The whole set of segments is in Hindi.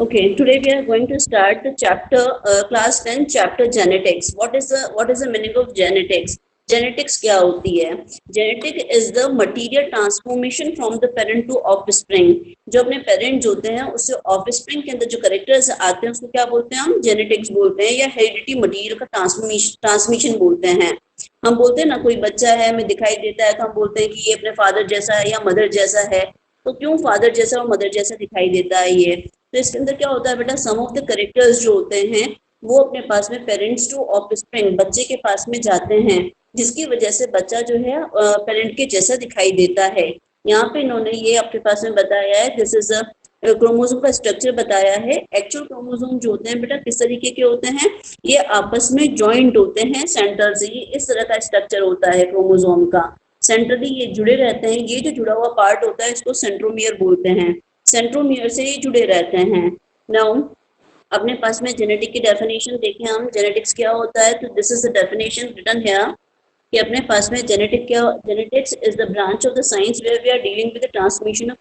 Okay, today we are going to start the chapter, class 10, chapter genetics. What is the meaning of genetics? Genetics क्या होती है? Genetic is the material transformation from the parent to offspring. जो अपने पेरेंट्स होते हैं उससे ऑफस्प्रिंग के अंदर जो करेक्टर्स आते हैं उसको क्या बोलते हैं? हम जेनेटिक्स बोलते हैं या हेरिडिटी मटीरियल का ट्रांसमिशन बोलते हैं. हम बोलते हैं ना कोई बच्चा है हमें दिखाई देता है तो हम बोलते हैं कि ये अपने फादर जैसा है या मदर जैसा है. तो क्यों फादर जैसा और मदर जैसा दिखाई देता है ये? तो इसके अंदर क्या होता है बेटा, सम ऑफ द करेक्टर्स जो होते हैं वो अपने पास में पेरेंट्स टू ऑफस्प्रिंग बच्चे के पास में जाते हैं, जिसकी वजह से बच्चा जो है पेरेंट के जैसा दिखाई देता है. यहाँ पे इन्होंने ये आपके पास में बताया है, दिस इज क्रोमोसोम का स्ट्रक्चर बताया है. एक्चुअल क्रोमोसोम जो होते हैं बेटा किस तरीके के होते हैं? ये आपस में ज्वाइंट होते हैं सेंटर से. ये इस तरह का स्ट्रक्चर होता है क्रोमोसोम का. सेंट्रली ये जुड़े रहते हैं. ये जो जुड़ा हुआ पार्ट होता है इसको सेंट्रोमियर बोलते हैं. सेंट्रोमियर से ये जुड़े रहते हैं. नाउ अपने पास में जेनेटिक की डेफिनेशन देखें हम. जेनेटिक्स क्या होता है? तो this is the definition written here कि अपने पास में genetics is the branch of the science where we are dealing with the transmission of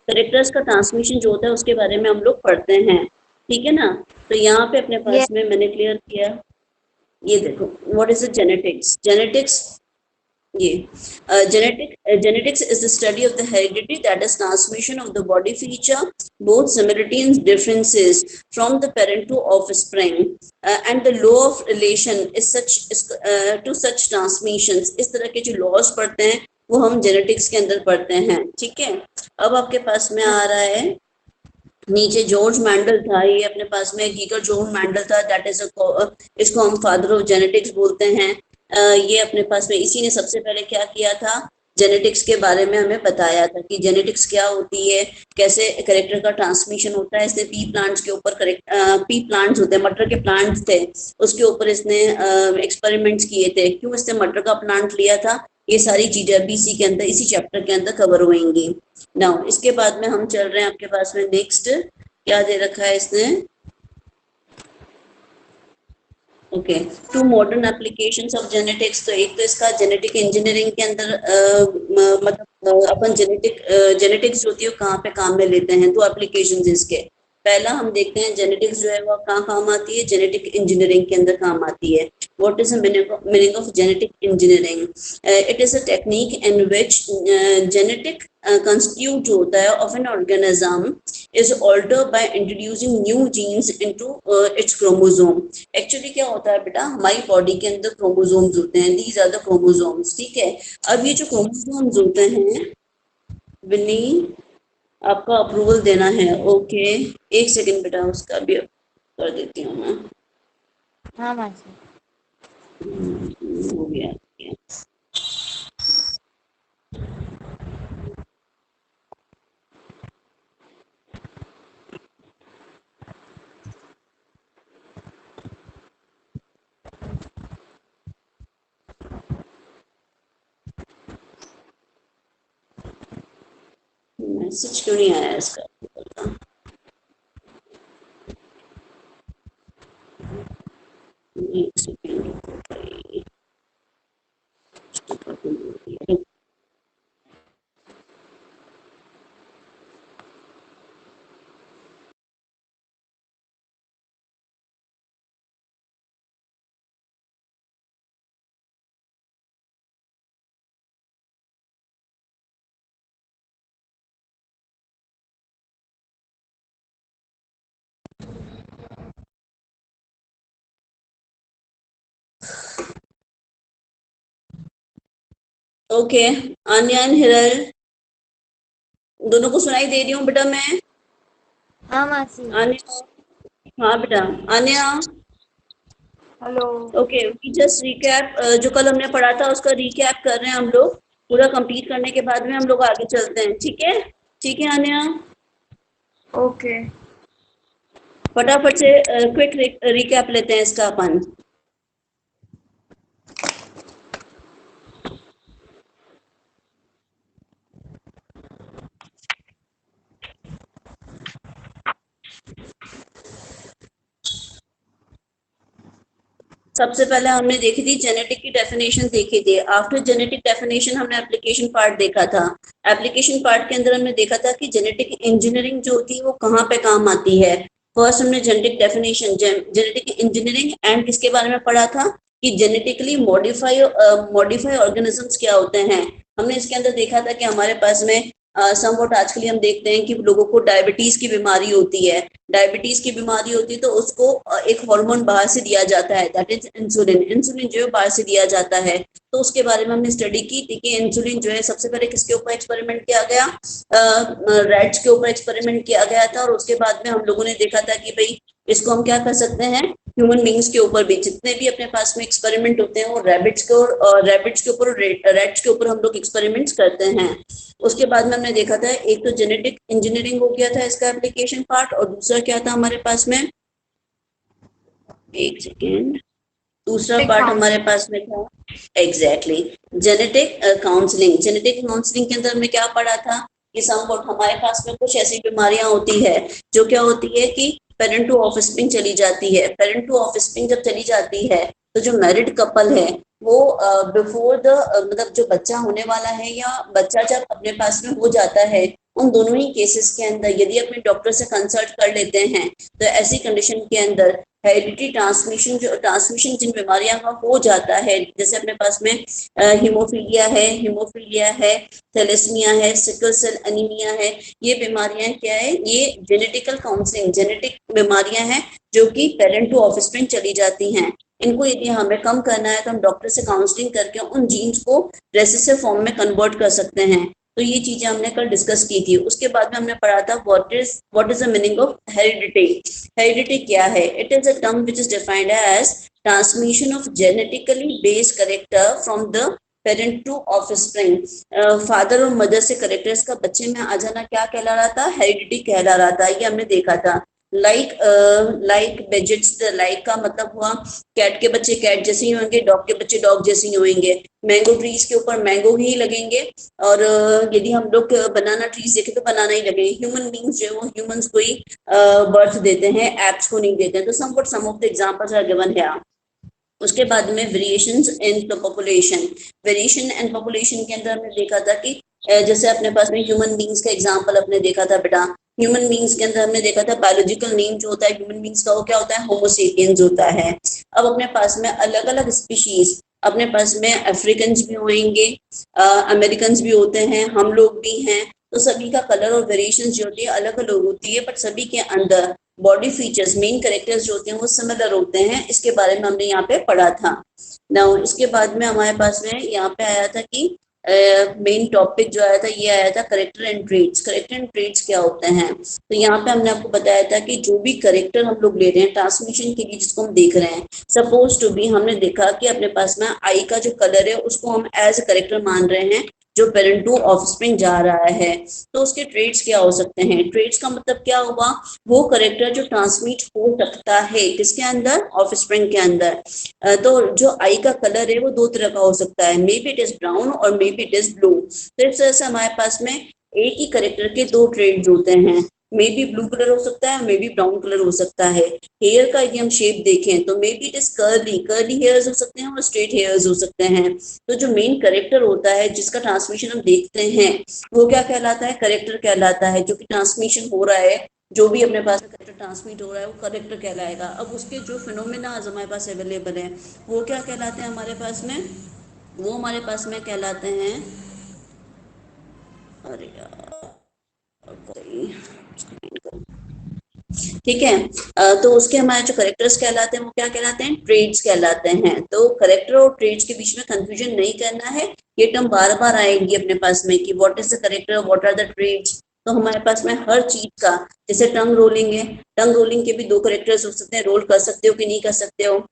characters का ट्रांसमिशन जो होता है उसके बारे में हम लोग पढ़ते हैं. ठीक है ना? तो यहाँ पे अपने पास में मैंने क्लियर किया. ये देखो, व्हाट इज द जेनेटिक्स. ये genetics is the study of the heredity, that is transmission of the body feature, both similarity and differences from the parent to offspring, and the law of relation to such transmissions. इस तरह के जो laws पढ़ते हैं वो हम genetics के अंदर पढ़ते हैं. ठीक है. अब आपके पास में आ रहा है नीचे जॉर्ज मैंडल था. ये अपने पास में गीगर जॉर्ज मैंडल था. दैट इज इसको हम फादर ऑफ जेनेटिक्स बोलते हैं. ये अपने पास में इसी ने सबसे पहले क्या किया था, जेनेटिक्स के बारे में हमें बताया था कि जेनेटिक्स क्या होती है, कैसे करेक्टर का ट्रांसमिशन होता है. इसने पी प्लांट्स के ऊपर पी प्लांट्स होते हैं, मटर के प्लांट्स थे, उसके ऊपर इसने एक्सपेरिमेंट्स किए थे. क्यों इसने मटर का प्लांट लिया था? ये सारी चीजें बीसी के अंदर इसी चैप्टर के अंदर कवर होंगी. नाउ इसके बाद में हम चल रहे हैं आपके पास में नेक्स्ट. क्या दे रखा है इसने? Okay, two modern applications of genetics. तो एक तो इसका जेनेटिक इंजीनियरिंग के अंदर मतलब अपन जेनेटिक्स जो होती है कहाँ पे काम में लेते हैं. दो एप्लीकेशंस इसके. पहला हम देखते हैं जेनेटिक्स जो है वो कहाँ काम आती है? जेनेटिक इंजीनियरिंग के अंदर काम आती है. What is the meaning of genetic engineering? It is a technique in which genetic constitute जो होता है of an organism is altered by introducing new genes into its chromosome. Actually क्या होता है बेटा, हमारी बॉडी के अंदर क्रोमोसोम्स होते हैं. These are the chromosomes. ठीक है. अब ये जो क्रोमोसोम्स होते हैं, विनी आपका अप्रूवल देना है. ओके, एक सेकंड बेटा, उसका भी कर देती हूँ मैं. हाँ मासी. हो गया. मैसेज क्यों नहीं आया इसका? एक second. Okay, Anya and Hiral दोनों को सुनाई दे रही हूँ बेटा मैं. हाँ मासी. आन्या, हाँ बेटा. Anya, hello. Okay. We just recap, जो कल हमने पढ़ा था उसका रिकैप कर रहे हैं हम लोग. पूरा कंप्लीट करने के बाद में हम लोग आगे चलते हैं. ठीक है? ठीक है आन्या, ओके. फटाफट से क्विक रिकैप लेते हैं इसका अपन. सबसे पहले हमने देखी थी जेनेटिक की डेफिनेशन देखी थी. आफ्टर जेनेटिक डेफिनेशन हमने एप्लीकेशन पार्ट देखा था. एप्लीकेशन पार्ट के अंदर हमने देखा था कि जेनेटिक इंजीनियरिंग जो होती है वो कहाँ पे काम आती है। फर्स्ट हमने genetic definition, genetic engineering and किसके बारे में पढ़ा था कि जेनेटिकली मॉडिफाई ऑर्गेनिजम्स क्या होते हैं। हमने इसके अंदर देखा था कि हमारे पास में समवॉट आजकल हम देखते हैं कि लोगों को डायबिटीज की बीमारी होती है। डायबिटीज की बीमारी होती है तो उसको एक हार्मोन बाहर से दिया जाता है, दैट इज इंसुलिन। इंसुलिन जो है बाहर से दिया जाता है। तो उसके बारे में हमने स्टडी की थी कि इंसुलिन जो है सबसे पहले किसके ऊपर एक्सपेरिमेंट किया गया, रैट्स के ऊपर एक्सपेरिमेंट किया गया था। और उसके बाद में हम लोगों ने देखा था कि भाई इसको हम क्या कर सकते हैं, ह्यूमन बींग्स के ऊपर भी जितने भी अपने पास में एक्सपेरिमेंट होते हैं वो रैबिट्स के ऊपर, रैट्स के ऊपर हम लोग एक्सपेरिमेंट्स करते हैं। उसके बाद में हमने देखा था एक तो जेनेटिक इंजीनियरिंग हो गया था इसका एप्लीकेशन पार्ट, और दूसरा क्या था हमारे पास में, एक सेकेंड, दूसरा पार्ट हमारे पास में था exactly genetic counselling. Genetic counselling के अंदर हमने क्या पढ़ा था कि समवॉट हमारे पास में कुछ ऐसी बीमारियां होती है जो क्या होती है कि पेरेंट टू ऑफस्प्रिंग चली जाती है। पेरेंट टू ऑफस्प्रिंग जब चली जाती है तो जो मैरिड कपल है वो बिफोर द मतलब जो बच्चा होने वाला है या बच्चा जब अपने पास में हो जाता है, उन दोनों ही केसेस के अंदर यदि अपने डॉक्टर से कंसल्ट कर लेते हैं तो ऐसी कंडीशन के अंदर हेरिडिटी ट्रांसमिशन जिन बीमारियां का हो जाता है, जैसे अपने पास में हीमोफीलिया है, थैलेसीमिया है, सिकल सेल एनीमिया है, ये बीमारियां क्या है, ये जेनेटिकल काउंसलिंग, जेनेटिक बीमारियां हैं जो कि पेरेंट टू ऑफस्प्रिंग चली जाती हैं। इनको यदि हमें कम करना है तो हम डॉक्टर से काउंसलिंग करके उन जीन्स को रेसेसिव फॉर्म में कन्वर्ट कर सकते हैं। तो ये चीजें हमने कल डिस्कस की थी। उसके बाद में हमने पढ़ा था what is the meaning of heredity. Heredity क्या है? It is a term which is defined as transmission of genetically based character from the parent to offspring. Father और मदर से कैरेक्टर्स का बच्चे में आ जाना क्या कहला रहा था? हेरिडिटी कहला रहा था। ये हमने देखा था। लाइक बेजेट्स, लाइक का मतलब हुआ कैट के बच्चे कैट जैसे ही होंगे, डॉग के बच्चे डॉग जैसे ही होंगे। मैंगो ट्रीज के ऊपर मैंगो ही लगेंगे, और यदि हम लोग बनाना ट्रीज देखें तो बनाना ही लगेंगे। ह्यूमन बींग्स जो है वो ह्यूमंस को ही बर्थ देते हैं, एप्स को नहीं देते हैं। तो some of the examples are given here. उसके बाद में variations in population, variation and population के अंदर हमने देखा था कि जैसे अपने पास में ह्यूमन बींग्स का एग्जांपल अपने देखा था बेटा। ह्यूमन बींग्स के अंदर हमने देखा था बायोलॉजिकल नेम जो होता है ह्यूमन बींग्स का वो क्या होता है? होमोसेपियंस होता है। अब अपने पास में अलग अलग स्पीशीज, अपने पास में अफ्रीकन भी होंगे, अमेरिकन भी होते हैं, हम लोग भी हैं। तो सभी का कलर और वेरिएशन जो होती है अलग अलग होती है, बट सभी के अंदर बॉडी फीचर्स, मेन कैरेक्टर्स जो होते हैं वो सिमिलर होते हैं। इसके बारे में हमने यहाँ पे पढ़ा था। नाउ इसके बाद में हमारे पास में यहाँ पे आया था कि मेन टॉपिक जो आया था ये आया था character and traits. Character and traits क्या होते हैं? तो यहाँ पे हमने आपको बताया था कि जो भी करेक्टर हम लोग ले रहे हैं ट्रांसमिशन के लिए जिसको हम देख रहे हैं, सपोज टू बी हमने देखा कि अपने पास में आई का जो कलर है उसको हम एज करेक्टर मान रहे हैं जो पेरेंट टू ऑफस्प्रिंग जा रहा है। तो उसके ट्रेट्स क्या हो सकते हैं? ट्रेट्स का मतलब क्या हुआ? वो करेक्टर जो ट्रांसमिट हो सकता है किसके अंदर? ऑफस्प्रिंग के अंदर। तो जो आई का कलर है वो दो तरह का हो सकता है, maybe it is brown और maybe it is blue. तो इस तरह से हमारे पास में एक ही करेक्टर के दो ट्रेड्स होते हैं, मे बी ब्लू कलर हो सकता है, मे बी ब्राउन कलर हो सकता है। हेयर का यदि हम शेप देखें तो may be it is curly, curly hairs हो सकते हैं और स्ट्रेट हेयर्स हो सकते हैं। तो जो मेन करेक्टर होता है जिसका ट्रांसमिशन हम देखते हैं वो क्या कहलाता है? करेक्टर कहलाता है। जो कि ट्रांसमिशन हो रहा है, जो भी अपने पास करेक्टर ट्रांसमिट हो रहा है वो करेक्टर कहलाएगा। अब उसके जो फिनोमेना हमारे पास अवेलेबल है वो क्या कहलाते हैं हमारे पास में? वो हमारे पास में कहलाते हैं, अरे यार ठीक है। तो उसके हमारे जो करेक्टर्स कहलाते हैं वो क्या कहलाते हैं? ट्रेड्स कहलाते हैं। तो करेक्टर और ट्रेड्स के बीच में कंफ्यूजन नहीं करना है। ये टर्म बार बार आएंगी अपने पास में कि what is the character, what are the traits. तो हमारे पास में हर चीज का, जैसे टंग रोलिंग है, टंग रोलिंग के भी दो करेक्टर्स हो सकते हैं, रोल कर सकते हो कि नहीं कर सकते हो।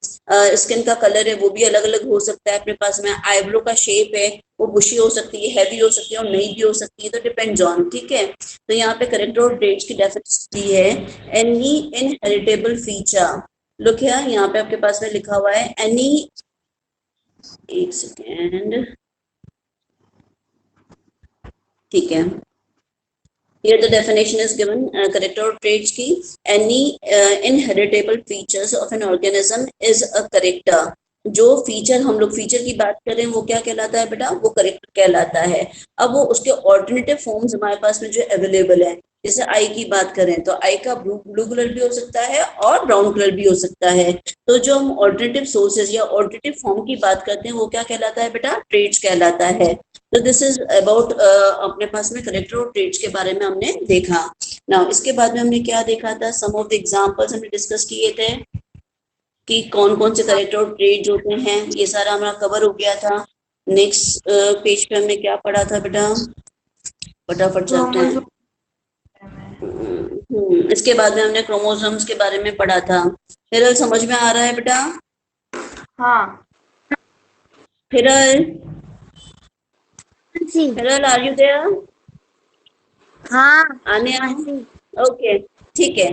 स्किन का कलर है वो भी अलग अलग हो सकता है अपने पास में। आईब्रो का शेप है वो बुशी हो सकती है, हैवी हो सकती है और नहीं भी हो सकती है, तो डिपेंड्स ऑन। ठीक है। तो यहाँ पे करेक्टर और ट्रेड्स की डेफिनेशन दी है। Any inheritable feature, look here, यहाँ पे आपके पास में लिखा हुआ है एनी, एक सेकेंड, ठीक है। Here the definition is given, character or traits की any inheritable features of an organism is a character. जो फीचर हम लोग फीचर की बात करें वो क्या कहलाता है बेटा, वो करेक्टर कहलाता है। अब वो उसके ऑल्टरनेटिव फॉर्म्स हमारे पास में जो अवेलेबल है, जैसे आई की बात करें तो आई का ब्लू कलर भी हो सकता है और ब्राउन कलर भी हो सकता है। तो जो हम ऑल्टरनेटिव सोर्सेज या ऑल्टरनेटिव फॉर्म की बात करते हैं वो क्या कहलाता है बेटा, ट्रेड्स कहलाता है। तो दिस इज अबाउट अपने पास में करेक्टर और ट्रेड्स के बारे में हमने देखा। नाउ इसके बाद में हमने क्या देखा था, सम ऑफ द एग्जांपल्स हमने डिस्कस किए थे कि कौन कौन से करेक्टर और ट्रेड्स होते हैं, ये सारा हमारा कवर हो गया था। नेक्स्ट पेज पे हमने क्या पढ़ा था बेटा, फटाफट चलते हैं। क्रोमोसोम इसके बाद में हमने क्रोमोसोम्स के बारे में पढ़ा था। हिरल समझ में आ रहा है बेटा? हाँ हिरल, मासी हिरल आर यू देयर? हाँ आने मासी ओके, ठीक है।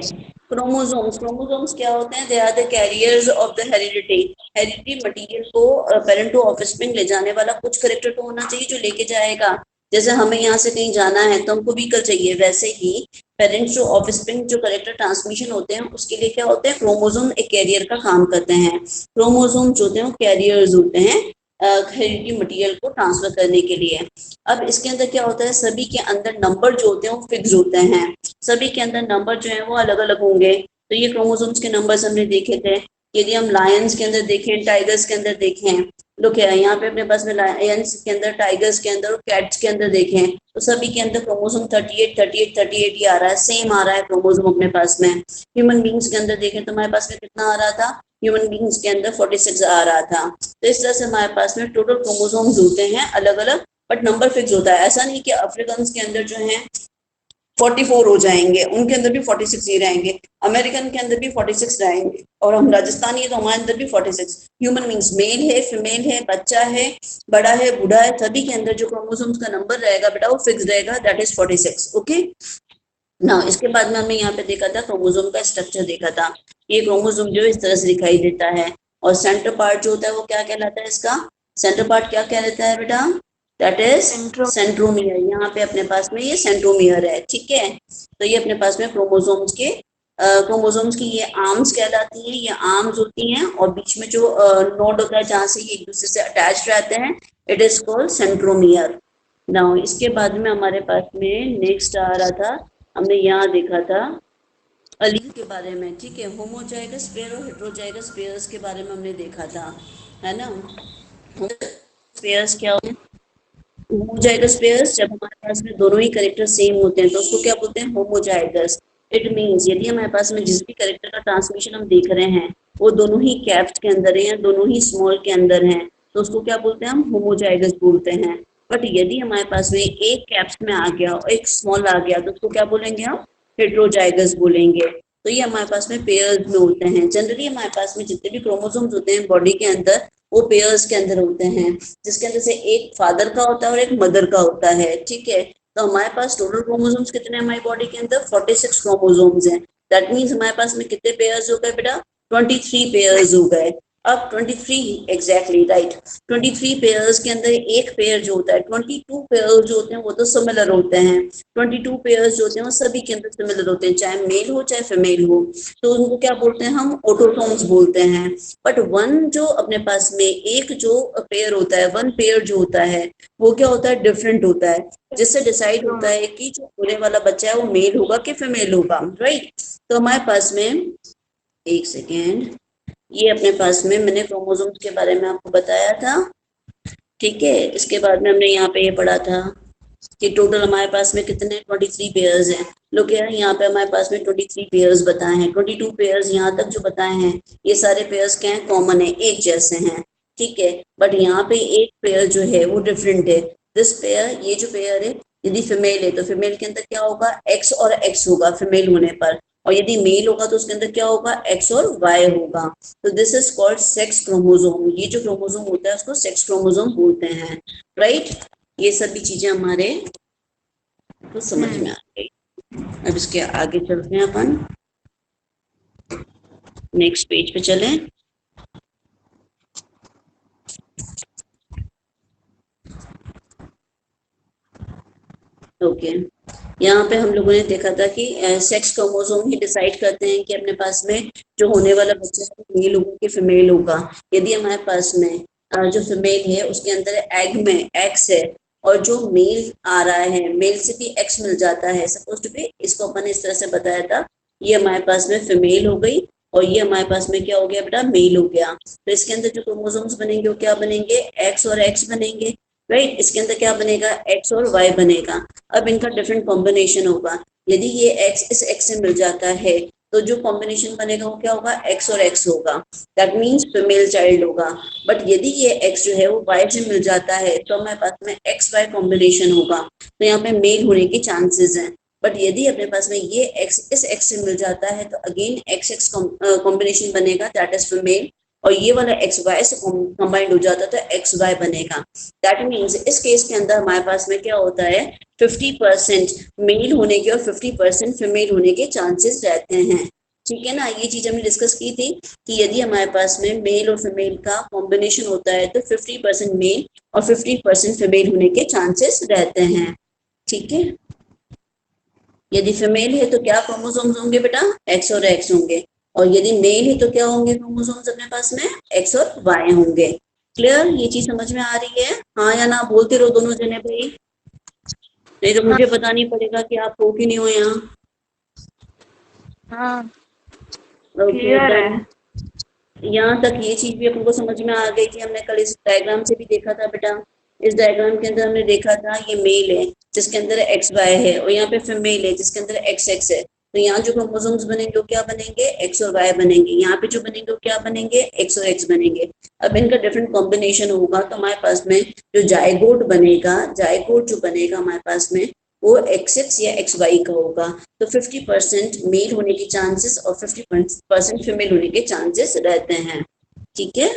क्रोमोसोम्स, क्रोमोसोम्स क्या होते हैं? They are the carriers of the heredity material को पेरेंट टू ऑफस्प्रिंग ले जाने वाला कुछ करेक्टर तो होना चाहिए जो लेके जाएगा। जैसे हमें यहाँ से कहीं जाना है तो हमको व्हीकल चाहिए, वैसे ही पेरेंट्स टू ऑफस्प्रिंग जो करेक्टर ट्रांसमिशन होते हैं उसके लिए क्या होते हैं, क्रोमोसोम एक कैरियर का काम करते हैं। क्रोमोसोम जो होते हैं वो कैरियर्स होते हैं हेरिडिटी मटेरियल को ट्रांसफर करने के लिए। अब इसके अंदर क्या होता है, सभी के अंदर नंबर जो होते हैं वो फिक्स होते हैं, सभी के अंदर नंबर जो है वो अलग अलग होंगे। तो ये क्रोमोसोम्स के नंबर्स हमने देखे थे। यदि हम लायंस के अंदर देखें, टाइगर्स के अंदर देखें, लोग क्या है यहाँ पे अपने पास में लायंस के अंदर, टाइगर्स के अंदर और कैट्स के अंदर देखें तो सभी के अंदर क्रोमोसोम 38 ही आ रहा है, सेम आ रहा है क्रोमोसोम अपने पास में। ह्यूमन बींग्स के अंदर देखें तो हमारे पास में कितना आ रहा था, ह्यूमन बींग्स के अंदर 46 आ रहा था। तो इस तरह से हमारे पास में टोटल क्रोमोसोम्स होते हैं अलग अलग, बट नंबर फिक्स होता है। ऐसा नहीं कि अफ्रीकन के अंदर जो है 44 हो जाएंगे, उनके अंदर भी 46 ही रहेंगे, अमेरिकन के अंदर भी 46 रहेंगे, और हम राजस्थानी है तो हमारे अंदर भी 46। ह्यूमन मीन्स मेल है, फीमेल है, बच्चा है, बड़ा है, बूढ़ा है, सभी के अंदर जो क्रोमोसोम्स का नंबर रहेगा बेटा वो फिक्स रहेगा, दैट इज 46। ओके। ना इसके बाद में हमने यहाँ पे देखा था क्रोमोसोम का स्ट्रक्चर देखा था। ये क्रोमोसोम जो इस तरह से दिखाई देता है, और सेंटर पार्ट जो होता है वो क्या कहलाता है, इसका सेंटर पार्ट क्या कहलाता है बेटा, दैट इज सेंट्रो सेंट्रोमियर। यहाँ पे अपने पास में ये सेंट्रोमियर है, ठीक है। तो ये अपने पास में क्रोमोसोम्स की ये आर्म्स कहलाती हैं, ये आर्म्स होती हैं, और बीच में जो नोड होता है जहाँ से ये एक दूसरे से अटैच रहते हैं, it is called centromere. Now इसके बाद में हमारे पास में नेक्स्ट आ रहा था, हमने यहाँ देखा था अलील के बारे में, ठीक है। होमोजाइगस पेयर और हेटेरोजाइगस पेयर्स के बारे में हमने देखा था, है ना। पेयर्स क्या होते हैं, होमोजाइगस पेयर्स जब हमारे पास में दोनों ही करेक्टर सेम होते हैं तो उसको क्या बोलते हैं, होमोजाइगस। इट मींस यदि हमारे पास में जिस भी करेक्टर का ट्रांसमिशन हम देख रहे हैं वो दोनों ही कैप्स के अंदर है या दोनों ही स्मॉल के अंदर है, तो उसको क्या बोलते हैं, हम होमोजाइगस बोलते हैं। बट यदि हमारे पास में एक कैप्स में आ गया और एक स्मॉल आ गया तो उसको क्या बोलेंगे हम, हेट्रोजाइगस बोलेंगे। तो ये हमारे पास में पेयर्स में होते हैं। जनरली हमारे पास में जितने भी क्रोमोसोम्स होते हैं बॉडी के अंदर वो पेयर्स के अंदर होते हैं, जिसके अंदर से एक फादर का होता है और एक मदर का होता है, ठीक है। तो हमारे पास टोटल क्रोमोसोम्स कितने हैं हमारी बॉडी के अंदर, 46 क्रोमोसोम्स हैं। दैट मीन्स हमारे पास में कितने पेयर्स हो गए बेटा, 23 पेयर्स हो गए। अब 23 एग्जैक्टली राइट, 23 पेयर्स के अंदर एक पेयर जो होता है, 22 पेयर्स जो होते हैं वो तो सिमिलर होते हैं। 22 पेयर्स जो होते हैं वो सभी के अंदर सिमिलर होते हैं, चाहे मेल हो चाहे फीमेल हो। तो उनको क्या बोलते हैं, हम ऑटोसोम्स बोलते हैं। बट वन जो अपने पास में एक जो पेयर होता है, वन पेयर जो होता है वो क्या होता है, डिफरेंट होता है, जिससे डिसाइड होता है कि जो होने वाला बच्चा है वो मेल होगा कि फीमेल होगा, राइट। तो हमारे पास में एक सेकेंड, ये अपने पास में मैंने क्रोमोसोम्स के बारे में आपको बताया था, ठीक है। इसके बाद में हमने यहाँ पे ये पढ़ा था कि टोटल हमारे पास में कितने 23 पेयर्स हैं। लोग यार यहाँ पे हमारे पास में 23 पेयर्स बताए हैं, 22 पेयर्स यहाँ तक जो बताए हैं ये सारे पेयर्स क्या है, कॉमन है, एक जैसे हैं, ठीक है। बट यहाँ पे एक पेयर जो है वो डिफरेंट है। दिस पेयर, ये जो पेयर है, यदि फीमेल है तो फीमेल के अंदर क्या होगा, एक्स और एक्स होगा फीमेल होने पर, और यदि मेल होगा तो उसके अंदर क्या होगा, एक्स और वाई होगा। तो this is called sex chromosome. ये जो क्रोमोसोम होता है उसको सेक्स क्रोमोसोम बोलते हैं, राइट। ये सभी चीजें हमारे तो समझ में आ गई। अब इसके आगे चलते हैं अपन, नेक्स्ट पेज पे चलें। ओके, यहाँ पे हम लोगों ने देखा था कि सेक्स क्रोमोसोम ही डिसाइड करते हैं कि अपने पास में जो होने वाला बच्चा है मेल होगा कि फीमेल होगा। यदि हमारे पास में जो फीमेल है उसके अंदर एग में एक्स है और जो मेल आ रहा है मेल से भी एक्स मिल जाता है, सपोज टू बी इसको अपन ने इस तरह से बताया था, ये हमारे पास में फीमेल हो गई और ये हमारे पास में क्या हो गया बेटा, मेल हो गया। तो इसके अंदर जो क्रोमोसोम्स बनेंगे वो क्या बनेंगे, एक्स और एक्स बनेंगे, राइट। इसके अंदर क्या बनेगा, एक्स और वाई बनेगा। अब इनका डिफरेंट कॉम्बिनेशन होगा। यदि ये एक्स इस एक्स से मिल जाता है तो जो कॉम्बिनेशन बनेगा वो क्या होगा, एक्स और एक्स होगा, दैट मीन्स फीमेल चाइल्ड होगा। बट यदि ये एक्स जो है वो वाई से मिल जाता है तो हमारे पास में एक्स वाई कॉम्बिनेशन होगा, तो यहाँ पे मेल होने के चांसेस हैं। बट यदि अपने पास में ये एक्स इस एक्स से मिल जाता है तो अगेन एक्स एक्स कॉम्बिनेशन बनेगा, दैट इज फीमेल। और ये वाला एक्स वाई से कंबाइंड हो जाता है तो एक्स वाई बनेगा। दैट मीन्स इस केस के अंदर हमारे पास में क्या होता है, 50% मेल होने के और 50% फीमेल होने के चांसेस रहते हैं। ठीक है ना, ये चीज हमने डिस्कस की थी कि यदि हमारे पास में मेल और फीमेल का कॉम्बिनेशन होता है तो 50% मेल और 50% फीमेल होने के चांसेस रहते हैं। ठीक है, यदि फीमेल है तो क्या क्रोमोसोम्स होंगे बेटा, एक्स और एक्स होंगे। और यदि मेल है तो क्या होंगे क्रोमोसोम्स अपने पास में, एक्स और वाई होंगे। क्लियर, ये चीज समझ में आ रही है, हाँ या ना बोलते रहो दोनों जने भाई, नहीं तो हाँ मुझे पता नहीं पड़ेगा कि आप हो कि नहीं हो यहाँ। हाँ ओके क्लियर डन। है। यहाँ तक ये चीज भी अपन को समझ में आ गई कि हमने कल इस डायग्राम से भी देखा था बेटा। इस डायग्राम के अंदर हमने देखा था ये मेल है जिसके अंदर एक्स वाई है और यहाँ पे फीमेल है जिसके अंदर एक्स एक्स है। तो यहाँ जो क्रोमोसोम्स बनेंगे वो क्या बनेंगे, एक्स और वाई बनेंगे। यहाँ पे जो बनेंगे वो क्या बनेंगे, एक्स और एक्स बनेंगे। अब इनका डिफरेंट कॉम्बिनेशन होगा तो हमारे पास में जो जायगोट बनेगा, जायगोट जो बनेगा हमारे पास में वो एक्स एक्स या एक्स वाई का होगा। तो 50% मेल होने के चांसेस और 50% फीमेल होने के चांसेस रहते हैं। ठीक है,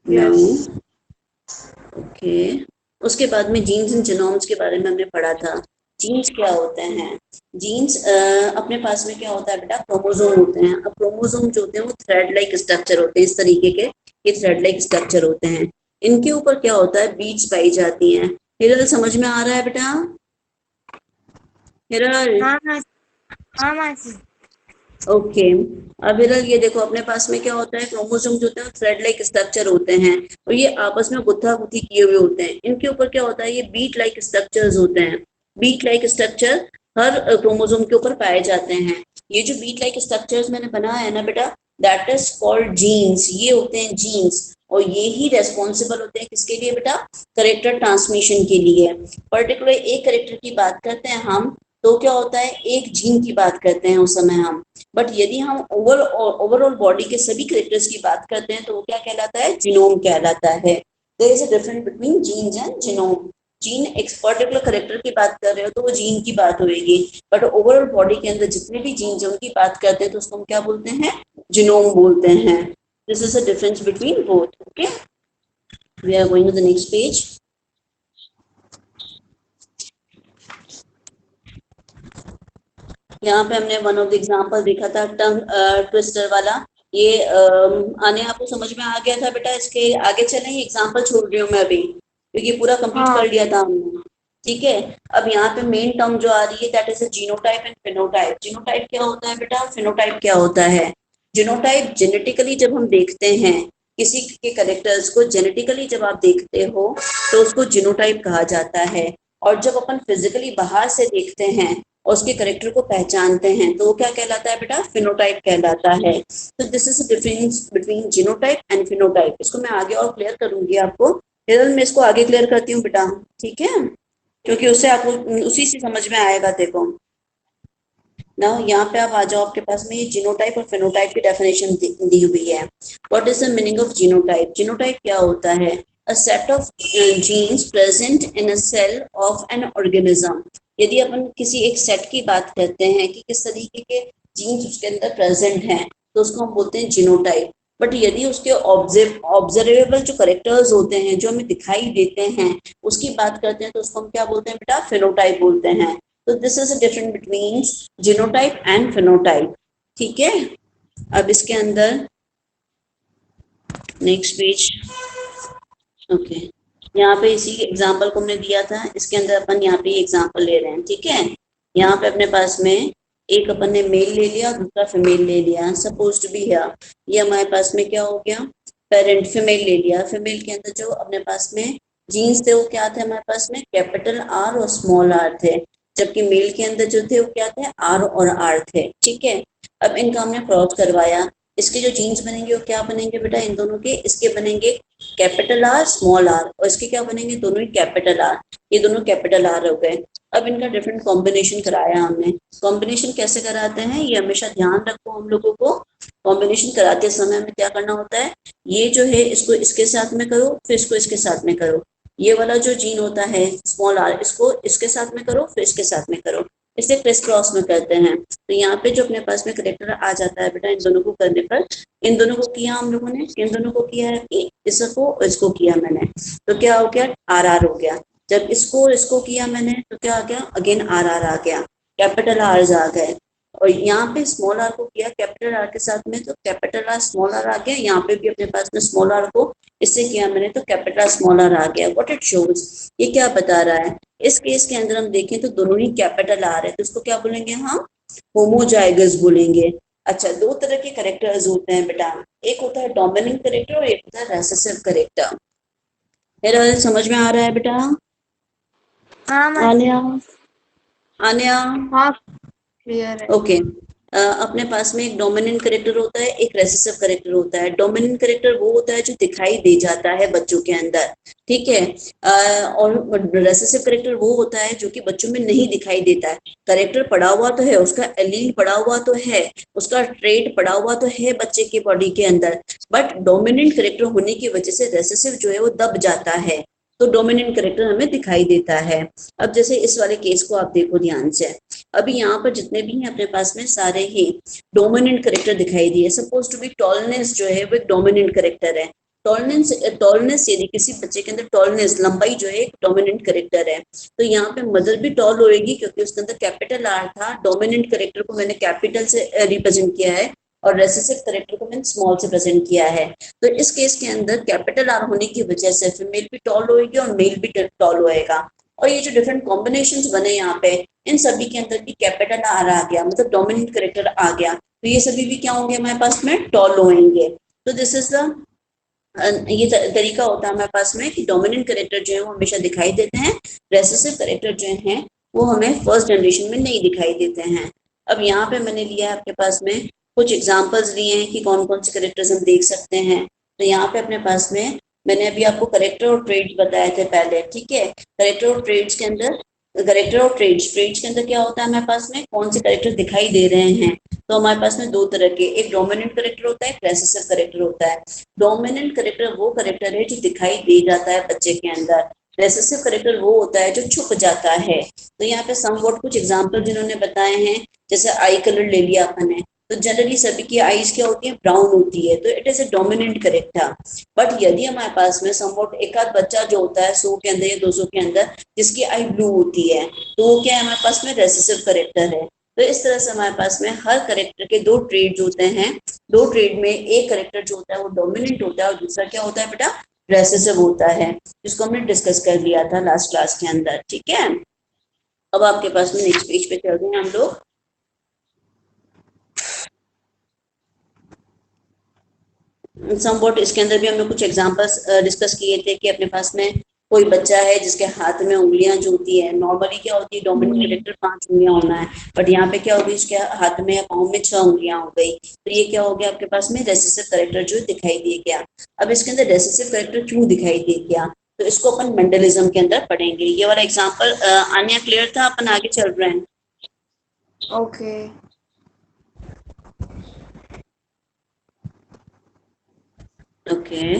नाउ यस। ओके। उसके बाद में जीन्स एंड जीनोम्स के बारे में हमने पढ़ा था। जीन्स क्या होते हैं, जीन्स अपने पास में क्या होता है बेटा, क्रोमोसोम होते हैं। अब क्रोमोसोम जो होते हैं वो थ्रेड लाइक स्ट्रक्चर होते हैं, इस तरीके के ये थ्रेड लाइक स्ट्रक्चर होते हैं। इनके ऊपर क्या होता है, बीड्स पाई जाती हैं। हिरल समझ में आ रहा है बेटा, हिरल? हाँ मासी। हाँ मासी। ओके। अब हिरल ये देखो अपने पास में क्या होता है, क्रोमोसोम जो होते हैं थ्रेड लाइक स्ट्रक्चर होते हैं और ये आपस में गुत्था गुत्थी किए हुए होते हैं। इनके ऊपर क्या होता है, ये बीट लाइक स्ट्रक्चर्स होते हैं। बीट लाइक स्ट्रक्चर हर क्रोमोसोम के ऊपर पाए जाते हैं। ये जो बीट लाइक स्ट्रक्चर्स मैंने बनाया है ना बेटा, दैट इज कॉल्ड जीन्स। ये होते हैं जीन्स और ये ही रेस्पॉन्सिबल होते हैं किसके लिए बेटा, करेक्टर ट्रांसमिशन के लिए। पर्टिकुलर एक करेक्टर की बात करते हैं हम तो क्या होता है, एक जीन की बात करते हैं उस समय हम। बट यदि हम ओवरऑल बॉडी के सभी करेक्टर्स की बात करते हैं तो वो क्या कहलाता है, जीनोम कहलाता है। There is a difference between genes and genome. Gene एक पर्टिकुलर करेक्टर की बात कर रहे हो तो वो जीन की बात होगी, बट ओवरऑल बॉडी के अंदर जितने भी जीन्स हैं उनकी बात करते हैं तो उसको हम क्या बोलते हैं, जीनोम बोलते हैं। This is a difference between both. Okay, we are going to the next page. यहाँ पे हमने वन ऑफ द एग्जांपल देखा था टंग ट्विस्टर वाला। ये आने आपको समझ में आ गया था बेटा, इसके आगे चलें, ये एग्जांपल छोड़ रही हूँ मैं अभी क्योंकि पूरा कंप्लीट हाँ कर लिया था हमने। ठीक है, अब यहाँ पे मेन टर्म जो आ रही है that is genotype and phenotype. Genotype क्या होता है बेटा, फिनोटाइप क्या होता है। जीनोटाइप जेनेटिकली जब हम देखते हैं किसी के करेक्टर्स को, जेनेटिकली जब आप देखते हो तो उसको जीनोटाइप कहा जाता है। और जब अपन फिजिकली बाहर से देखते हैं और उसके करेक्टर को पहचानते हैं तो वो क्या कहलाता है बेटा, फिनोटाइप कहलाता है। तो this is difference between genotype and phenotype. इसको मैं आगे और क्लियर करूंगी आपको, हिरल मैं इसको आगे क्लियर करती हूँ बेटा, ठीक है, क्योंकि उससे आपको उसी से समझ में आएगा। देखो ना, यहाँ पे आप आ जाओ, आपके पास में ये जीनोटाइप और फिनोटाइप की डेफिनेशन दी हुई है। What is the meaning of genotype. Genotype क्या होता है, a set of genes present in a cell of an organism. यदि अपन किसी एक सेट की बात करते हैं कि किस तरीके के जीन्स उसके अंदर प्रेजेंट हैं तो उसको हम बोलते हैं जीनोटाइप। बट यदि उसके ऑब्जर्वेबल जो करेक्टर्स होते हैं जो हमें दिखाई देते हैं उसकी बात करते हैं तो उसको हम क्या बोलते हैं बेटा, फिनोटाइप बोलते हैं। तो this is a difference between genotype and phenotype. ठीक है, अब इसके अंदर नेक्स्ट पेज। ओके, यहाँ पे इसी एग्जाम्पल को हमने दिया था, इसके अंदर अपन यहाँ पे एग्जाम्पल ले रहे हैं, ठीक है। यहाँ पे अपने पास में एक अपन ने मेल ले लिया, दूसरा फीमेल ले लिया, सपोज टू बी हियर, ये हमारे पास में क्या हो गया, पेरेंट फीमेल ले लिया। फीमेल के अंदर जो अपने पास में जीन्स थे वो क्या थे हमारे पास में, कैपिटल आर और स्मॉल आर थे, जबकि मेल के अंदर जो थे वो क्या थे, आर और आर थे, ठीक है। अब इनका हमने क्रॉस करवाया, इसके जो जीन्स बनेंगे वो क्या बनेंगे बेटा, इन दोनों के, इसके बनेंगे कैपिटल आर स्मॉल आर, और इसके क्या बनेंगे, दोनों ही कैपिटल आर, ये दोनों कैपिटल आर हो गए। अब इनका डिफरेंट कॉम्बिनेशन कराया हमने। कॉम्बिनेशन कैसे कराते हैं, ये हमेशा ध्यान रखो हम लोगों को, कॉम्बिनेशन कराते समय हमें क्या करना होता है, ये जो है इसको इसके साथ में करो, फिर इसको इसके साथ में करो, ये वाला जो जीन होता है स्मॉल आर, इसको इसके साथ में करो, फिर इसके साथ में करो, इसे क्रिस क्रॉस में करते हैं। तो यहाँ पे जो अपने पास में करेक्टर आ जाता है बेटा, इन दोनों को करने पर, इन दोनों को किया हम लोगों ने, इन दोनों को किया है, इसको किया मैंने, तो क्या हो गया, आर आर हो गया। जब इसको किया मैंने तो क्या आ गया, अगेन आर आर आ गया, कैपिटल आर आ गए। और यहाँ पे स्मॉल आर को किया कैपिटल आर के साथ में, तो कैपिटल आर स्मॉल आर आ गया। यहाँ पे भी अपने पास में स्मॉल आर को इससे किया मैंने, तो कैपिटल स्मॉल आर आ गया। व्हाट इट शोज, ये क्या बता रहा है, इस केस के अंदर हम देखें तो दोनों ही कैपिटल आर है, तो इसको क्या बोलेंगे हम, होमोजाइगस बोलेंगे। अच्छा, दो तरह के करेक्टर्स होते हैं बेटा, एक होता है डोमिनेंट करेक्टर और एक होता है रेसेसिव करेक्टर। मेरा समझ में आ रहा है बेटा, हाँ मासी। आन्या, आन्या, हाँ क्लियर है। ओके। अपने पास में एक डोमिनेंट करेक्टर होता है, एक रेसेसिव करेक्टर होता है। डोमिनेंट करेक्टर वो होता है जो दिखाई दे जाता है बच्चों के अंदर, ठीक है। और रेसेसिव करेक्टर वो होता है जो कि बच्चों में नहीं दिखाई देता है। करेक्टर पड़ा हुआ तो है, उसका एलील पड़ा हुआ तो है, उसका ट्रेट पड़ा हुआ तो है बच्चे की बॉडी के अंदर, बट डोमिनेंट करेक्टर होने की वजह से रेसेसिव जो है वो दब जाता है, तो डोमिनेंट करेक्टर हमें दिखाई देता है। अब जैसे इस वाले केस को आप देखो ध्यान से, अभी यहाँ पर जितने भी हैं अपने पास में सारे ही डोमिनेंट करेक्टर दिखाई दिए। सपोज टू बी टॉलनेस जो है वो एक डोमिनेंट करेक्टर है। टॉलनेस टॉलनेस यदि किसी बच्चे के अंदर टॉलनेस लंबाई जो है एक डोमिनेंट करेक्टर है, तो यहाँ पे मदर भी टॉल होएगी क्योंकि उसके अंदर कैपिटल आर था। डोमिनेंट करेक्टर को मैंने कैपिटल से रिप्रेजेंट किया है और रेसेसिव करेक्टर को मैंने स्मॉल से प्रेजेंट किया है। तो इस केस के अंदर कैपिटल आर होने की वजह से फीमेल भी टॉल होएगी और मेल भी टॉल होएगा। और ये जो डिफरेंट कॉम्बिनेशंस बने यहाँ पे, इन सभी के अंदर भी कैपिटल आर आ गया, मतलब डोमिनेंट करेक्टर आ गया, तो ये सभी भी क्या होंगे हमारे पास में, टॉल होंगे। तो दिस इज द ये तरीका होता है हमारे पास में कि डोमिनेंट करेक्टर जो है वो हमेशा दिखाई देते हैं, रेसेसिव करेक्टर जो है वो हमें फर्स्ट जनरेशन में नहीं दिखाई देते हैं। अब यहाँ पे मैंने लिया है आपके पास में कुछ एग्जांपल्स लिए हैं कि कौन कौन से करेक्टर्स हम देख सकते हैं। तो यहाँ पे अपने पास में मैंने अभी आपको करेक्टर और ट्रेड्स बताए थे पहले, ठीक है। करेक्टर और ट्रेड्स के अंदर, करेक्टर और ट्रेड्स, ट्रेड्स के अंदर क्या होता है हमारे पास में, कौन से करेक्टर दिखाई दे रहे हैं। तो हमारे पास में दो तरह के, एक डोमिनेंट करेक्टर होता है, एक रेसेसिव करेक्टर होता है। डोमिनेंट करेक्टर वो करेक्टर है जो दिखाई दे जाता है बच्चे के अंदर, रेसेसिव करेक्टर वो होता है जो छुप जाता है। तो यहाँ पे समवॉट कुछ एग्जांपल जिन्होंने बताए हैं, जैसे आई कलर ले लिया अपन ने, तो जनरली सभी की आईज क्या होती है, ब्राउन होती है, तो it is a dominant character. But यदि हमारे पास में समवॉट एक आध बच्चा जो होता है 100 के अंदर या 200 के अंदर जिसकी आई ब्लू होती है, तो वो क्या है हमारे पास में, रेसेसिव करेक्टर है। तो इस तरह से हमारे पास में हर करेक्टर के दो ट्रेड होते हैं। दो ट्रेड में एक करेक्टर जो होता है वो डोमिनेंट होता है और दूसरा क्या होता है बेटा, रेसेसिव होता है, जिसको हमने डिस्कस कर लिया था लास्ट क्लास के अंदर, ठीक है। अब आपके पास में नेक्स्ट पेज पे चल रहे हैं हम लोग। समवॉट इसके अंदर भी हमने कुछ एग्जांपल्स डिस्कस किए थे कि अपने पास में कोई बच्चा है जिसके हाथ में उंगलियां जो होती है, नॉर्मली क्या होती है डोमिनेंट करेक्टर 5 उंगलियां होना है, बट यहाँ पे क्या होगी, इसके हाथ में या पाँव में 6 उंगलियां हो गई, तो ये क्या हो गया आपके पास में, रेसेसिव करेक्टर जो दिखाई दे गया। अब इसके अंदर रेसेसिव करेक्टर क्यों दिखाई दे गया, तो इसको अपन मेंडलिज्म के अंदर पढ़ेंगे। ये वाला एग्जाम्पल आन्या क्लियर था, अपन आगे चल रहे हैं। ओके। ओके,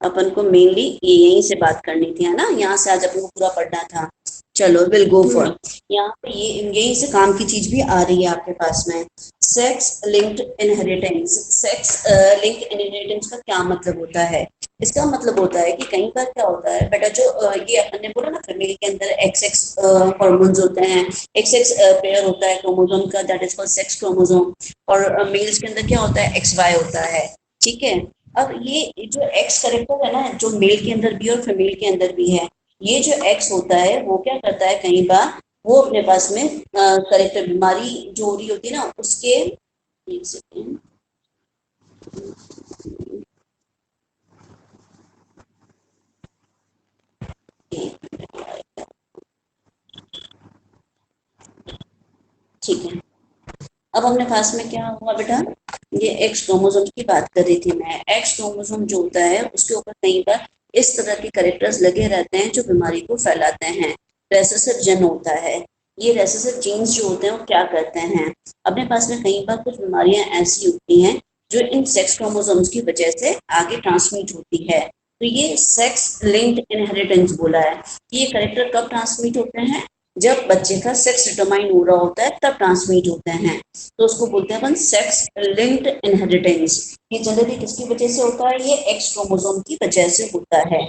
अपन को मेनली ये यहीं से बात करनी थी, है ना, यहाँ से आज अपन को पूरा पढ़ना था। चलो विल गो फॉर, यहाँ पे ये यहीं से काम की चीज भी आ रही है आपके पास में। Sex linked inheritance, sex linked inheritance का क्या मतलब होता है, इसका मतलब होता है कि कई बार क्या होता है बेटा, जो ये अपन ने बोला ना फैमिली के अंदर एक्स एक्स हॉर्मोन्स होते हैं, एक्स एक्स पेयर होता है क्रोमोसोम का, that is called sex chromosome, और मेल्स के अंदर क्या होता है, एक्स वाई होता है, ठीक है। अब ये जो एक्स करेक्टर है ना, जो मेल के अंदर भी और फीमेल के अंदर भी है, ये जो एक्स होता है वो क्या करता है, कई बार वो अपने पास में करेक्टर बीमारी जो हो रही होती है ना उसके, एक सेकेंड, ठीक है। अब अपने पास में क्या हुआ बेटा, ये एक्स क्रोमोसोम की बात कर रही थी मैं। एक्स क्रोमोसोम जो होता है उसके ऊपर कई बार इस तरह के करेक्टर्स लगे रहते हैं जो बीमारी को फैलाते हैं। रेसेसिव जन होता है। ये रेसेसिव जीन्स जो होते हैं वो क्या करते हैं, अपने पास में कई बार कुछ बीमारियां ऐसी होती हैं जो इन सेक्स क्रोमोसोम्स की वजह से आगे ट्रांसमिट होती है। तो ये सेक्स लिंक्ड इनहेरिटेंस बोला है। ये करेक्टर कब ट्रांसमिट होते हैं, जब बच्चे का सेक्स डिटरमाइन हो रहा होता है तब ट्रांसमिट होते हैं। तो उसको बोलते हैं अपन सेक्स लिंक्ड इनहेरिटेंस। ये जनरली किसकी वजह से होता है, ये एक्स क्रोमोसोम की वजह से होता है।